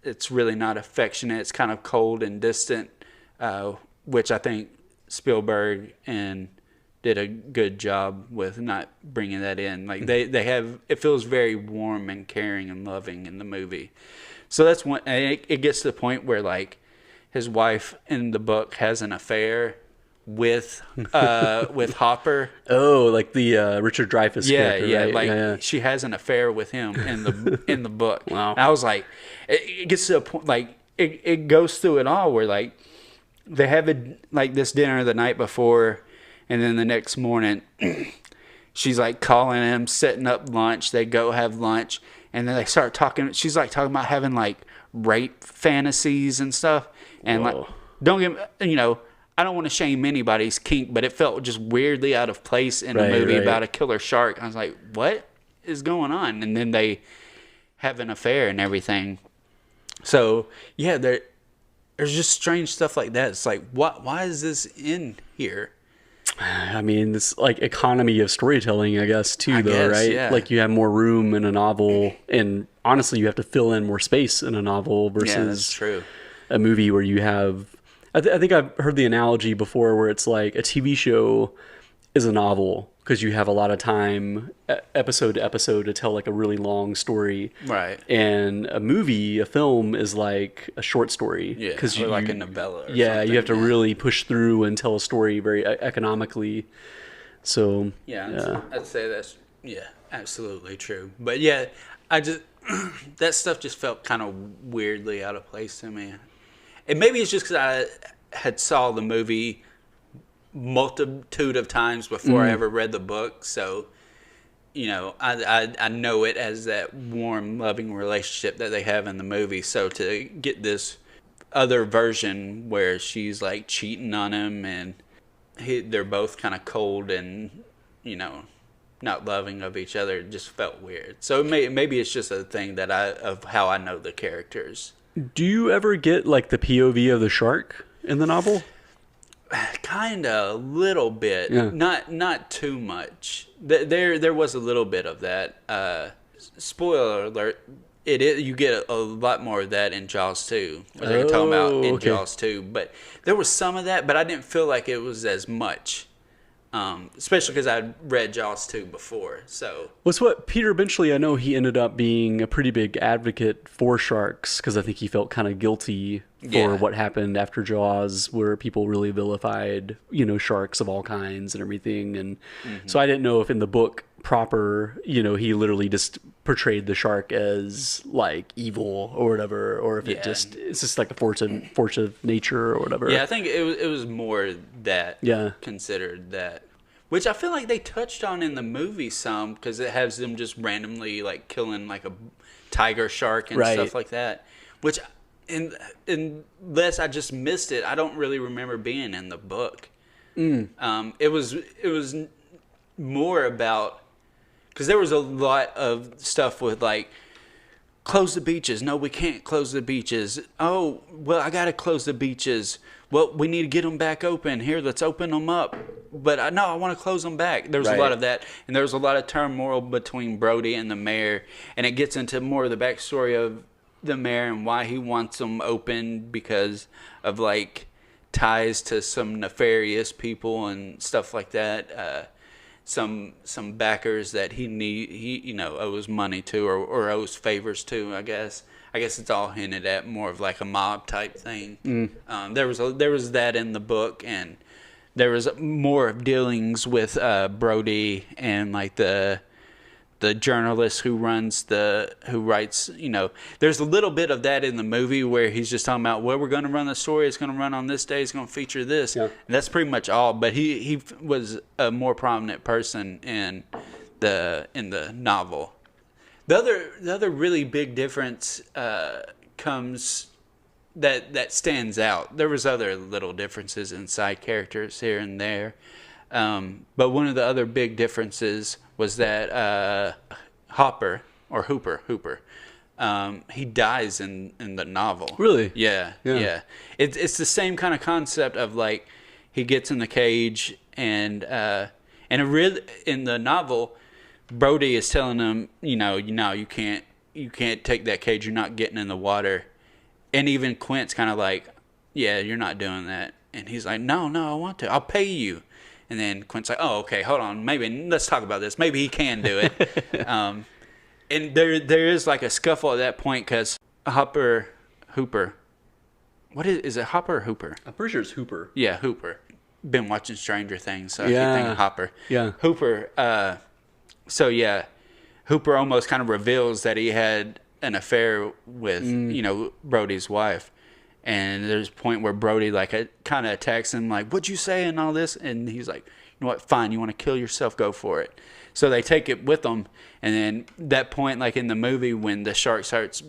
It's really not affectionate. It's kind of cold and distant, which I think Spielberg did a good job with not bringing that in. They have, it feels very warm and caring and loving in the movie. So that's one. And it gets to the point where his wife in the book has an affair with Hopper. Oh, like the Richard Dreyfuss character. Yeah, she has an affair with him in the book. Wow. And I was like, it gets to a point it goes through it all where they have this dinner the night before, and then the next morning she's calling him, setting up lunch. They go have lunch, and then they start talking. She's talking about having rape fantasies and stuff. And don't get I don't want to shame anybody's kink, but it felt just weirdly out of place in a movie about a killer shark. I was like, what is going on? And then they have an affair and everything. So yeah, there's just strange stuff like that. It's why is this in here? I mean, this economy of storytelling, I guess, too, right? Yeah. You have more room in a novel, and honestly, you have to fill in more space in a novel versus that's true. A movie where you have. I think I've heard the analogy before where it's a TV show is a novel because you have a lot of time, episode to episode, to tell a really long story. Right. And a movie, a film, is a short story. Yeah, or a novella. Or you have to really push through and tell a story very economically. So yeah, I'd say that's Absolutely true. But yeah, I just that stuff just felt kind of weirdly out of place to me. And maybe it's just because I had saw the movie multitude of times before I ever read the book. So, I know it as that warm, loving relationship that they have in the movie. So to get this other version where she's like cheating on him and they're both kind of cold and, not loving of each other, it just felt weird. So maybe it's just a thing of how I know the characters. Do you ever get like the POV of the shark in the novel? Kind of, a little bit. Yeah. Not too much. There was a little bit of that. Spoiler alert. You get a lot more of that in Jaws 2. They're talking about in Jaws 2. But there was some of that, but I didn't feel like it was as much. Especially because I'd read Jaws 2 before. So What's what Peter Benchley, I know he ended up being a pretty big advocate for sharks because I think he felt kind of guilty for what happened after Jaws, where people really vilified, sharks of all kinds and everything. And so I didn't know if in the book proper, he literally just portrayed the shark as like evil or whatever, or if it's just like a force of nature or whatever. Yeah, I think it was more that considered that. Which I feel like they touched on in the movie some, because it has them just randomly like killing like a tiger shark and stuff like that. Which, unless I just missed it, I don't really remember being in the book. It was more about, because there was a lot of stuff with like, close the beaches. No, we can't close the beaches. Oh, well, I got to close the beaches. Well, we need to get them back open. Here, let's open them up. But I want to close them back. There was a lot of that. And there was a lot of turmoil between Brody and the mayor. And it gets into more of the backstory of the mayor and why he wants them open, because of like ties to some nefarious people and stuff like that. Some backers that he owes money to or owes favors to, I guess. I guess it's all hinted at more of like a mob type thing. There was that in the book, and there was more of dealings with Brody and like the journalist who writes. There's a little bit of that in the movie where he's just talking about, well, we're going to run the story. It's going to run on this day. It's going to feature this. Yeah. And that's pretty much all. But he was a more prominent person in the novel. The other really big difference comes that stands out. There was other little differences in side characters here and there, but one of the other big differences was that Hooper, he dies in the novel. Really? Yeah. It's the same kind of concept of like he gets in the cage and in the novel, Brody is telling him, you can't take that cage. You're not getting in the water. And even Quint's kind of like, yeah, you're not doing that. And he's like, no, I want to. I'll pay you. And then Quint's like, oh, okay, hold on. Maybe let's talk about this. Maybe he can do it. And there is like a scuffle at that point because Hooper. What is it? Hopper or Hooper? I'm pretty sure it's Hooper. Yeah, Hooper. Been watching Stranger Things, so I keep thinking Hopper. Yeah. Hooper. So yeah, Hooper almost kind of reveals that he had an affair with, Brody's wife. And there's a point where Brody kind of attacks him like, what'd you say and all this? And he's like, you know what, fine, you want to kill yourself, go for it. So they take it with them. And then that point, like in the movie, when the shark starts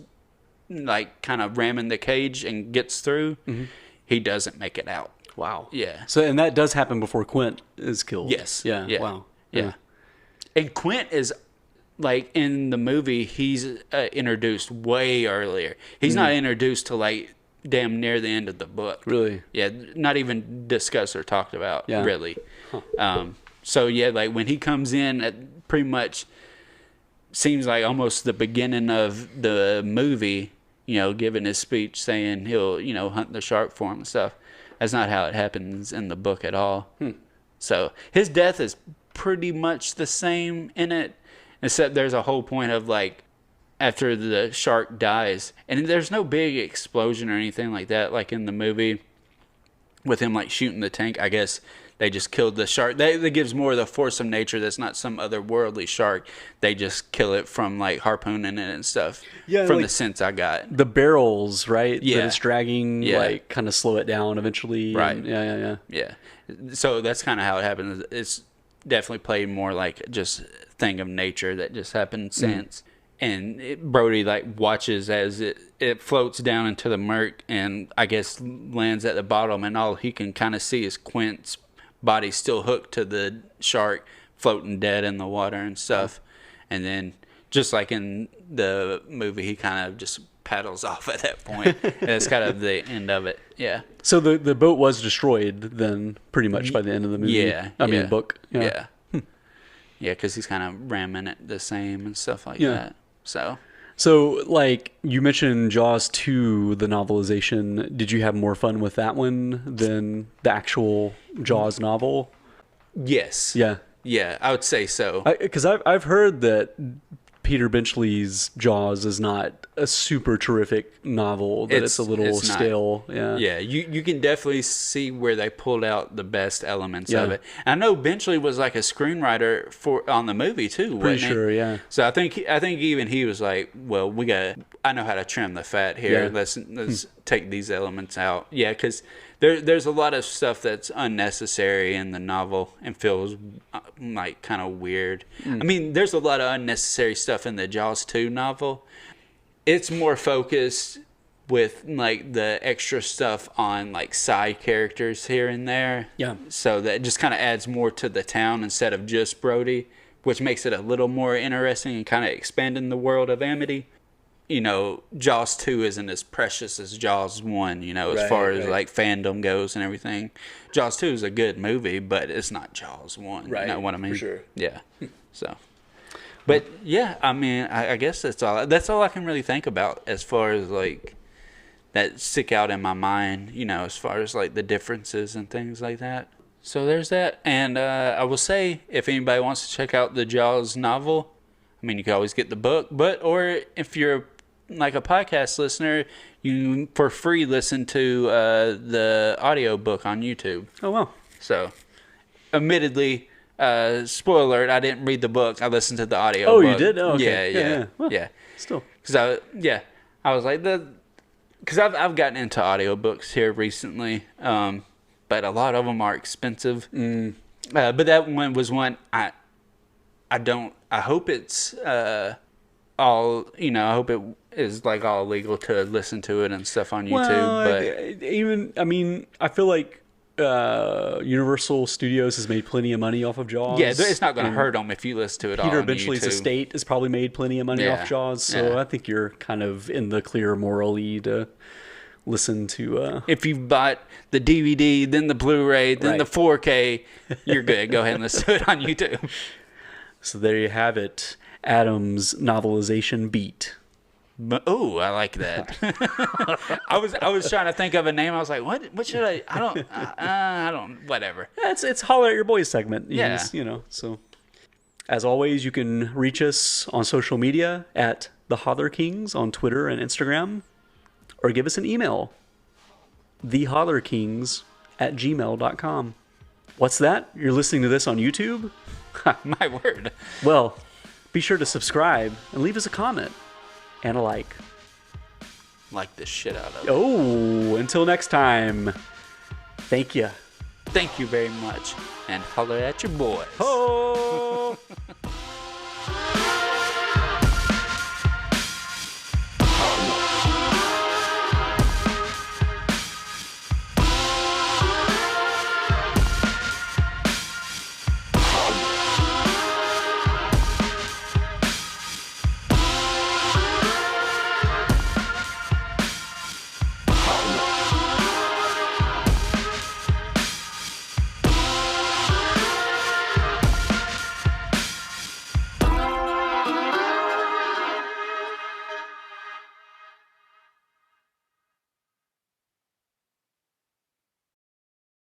like kind of ramming the cage and gets through, he doesn't make it out. Wow. Yeah. So, and that does happen before Quint is killed. Yes. Yeah. Wow. Yeah. And Quint is, like, in the movie, he's introduced way earlier. He's not introduced to, like, damn near the end of the book. Really? Yeah, not even discussed or talked about, really. Huh. So, yeah, like, when he comes in, it pretty much seems like almost the beginning of the movie, giving his speech saying he'll, hunt the shark for him and stuff. That's not how it happens in the book at all. So, his death is pretty much the same in it, except there's a whole point of like after the shark dies, and there's no big explosion or anything like that like in the movie. with him like shooting the tank. I guess they just killed the shark. That gives more of the force of nature. That's not some otherworldly shark. They just kill it from like harpooning it and stuff. Yeah, from like, the sense I got. The barrels, right? Yeah, that it's dragging, like kind of slow it down eventually. Right. And, yeah. So that's kind of how it happens. It's definitely played more like just thing of nature that just happened since. And Brody like watches as it floats down into the murk and I guess lands at the bottom, and all he can kind of see is Quint's body still hooked to the shark, floating dead in the water and stuff. And then just like in the movie, he kind of just paddles off at that point. And it's kind of the end of it. Yeah. So the boat was destroyed then pretty much by the end of the movie. Yeah. I mean, book. Yeah. Yeah, because he's kind of ramming it the same and stuff like that. So like you mentioned Jaws 2, the novelization. Did you have more fun with that one than the actual Jaws novel? Yes. Yeah. Yeah, I would say so. Because I've heard that Peter Benchley's Jaws is not a super terrific novel, that it's a little stale. Yeah, you can definitely see where they pulled out the best elements of it. I know Benchley was like a screenwriter on the movie too. Pretty sure, yeah. So I think even he was like, well, I know how to trim the fat here. Yeah. Let's take these elements out. Yeah, because there's a lot of stuff that's unnecessary in the novel and feels like kind of weird. I mean, there's a lot of unnecessary stuff in the Jaws 2 novel. It's more focused with like the extra stuff on like side characters here and there. Yeah. So that just kind of adds more to the town instead of just Brody, which makes it a little more interesting and kind of expanding the world of Amity. You know, Jaws 2 isn't as precious as Jaws 1, you know, as far as like fandom goes and everything. Jaws 2 is a good movie, but it's not Jaws 1. Right. You know what I mean? For sure. Yeah. So, but yeah, I mean, I guess that's all I can really think about as far as like that stick out in my mind, you know, as far as like the differences and things like that. So there's that. And I will say, if anybody wants to check out the Jaws novel, I mean, you can always get the book, or if you're like a podcast listener, you for free listen to the audio book on YouTube. Oh, wow. So, admittedly, spoiler alert, I didn't read the book. I listened to the audio book. Oh, you did? Oh, okay. Yeah. Well, yeah. Still. Because I was like, because I've gotten into audiobooks here recently, but a lot of them are expensive. But that one was one I hope it's all, you know, I hope it is like all legal to listen to it and stuff on YouTube. But I feel like Universal Studios has made plenty of money off of Jaws. Yeah, it's not going to hurt them if you listen to it all on YouTube. Peter Benchley's estate has probably made plenty of money off Jaws, so I think you're kind of in the clear morally to listen to. If you've bought the DVD, then the Blu-ray, then the 4K, you're good. Go ahead and listen to it on YouTube. So there you have it. Adam's novelization beat. Oh, I like that. I was trying to think of a name. I was like, what should I don't, whatever. Yeah, it's Holler at Your Boys segment. Yeah. You know, so as always, you can reach us on social media at the Holler Kings on Twitter and Instagram, or give us an email, thehollerkings@gmail.com. What's that? You're listening to this on YouTube? My word. Well, be sure to subscribe and leave us a comment and a like. Like the shit out of it. Oh, until next time. Thank you. Thank you very much. And holler at your boys. Oh!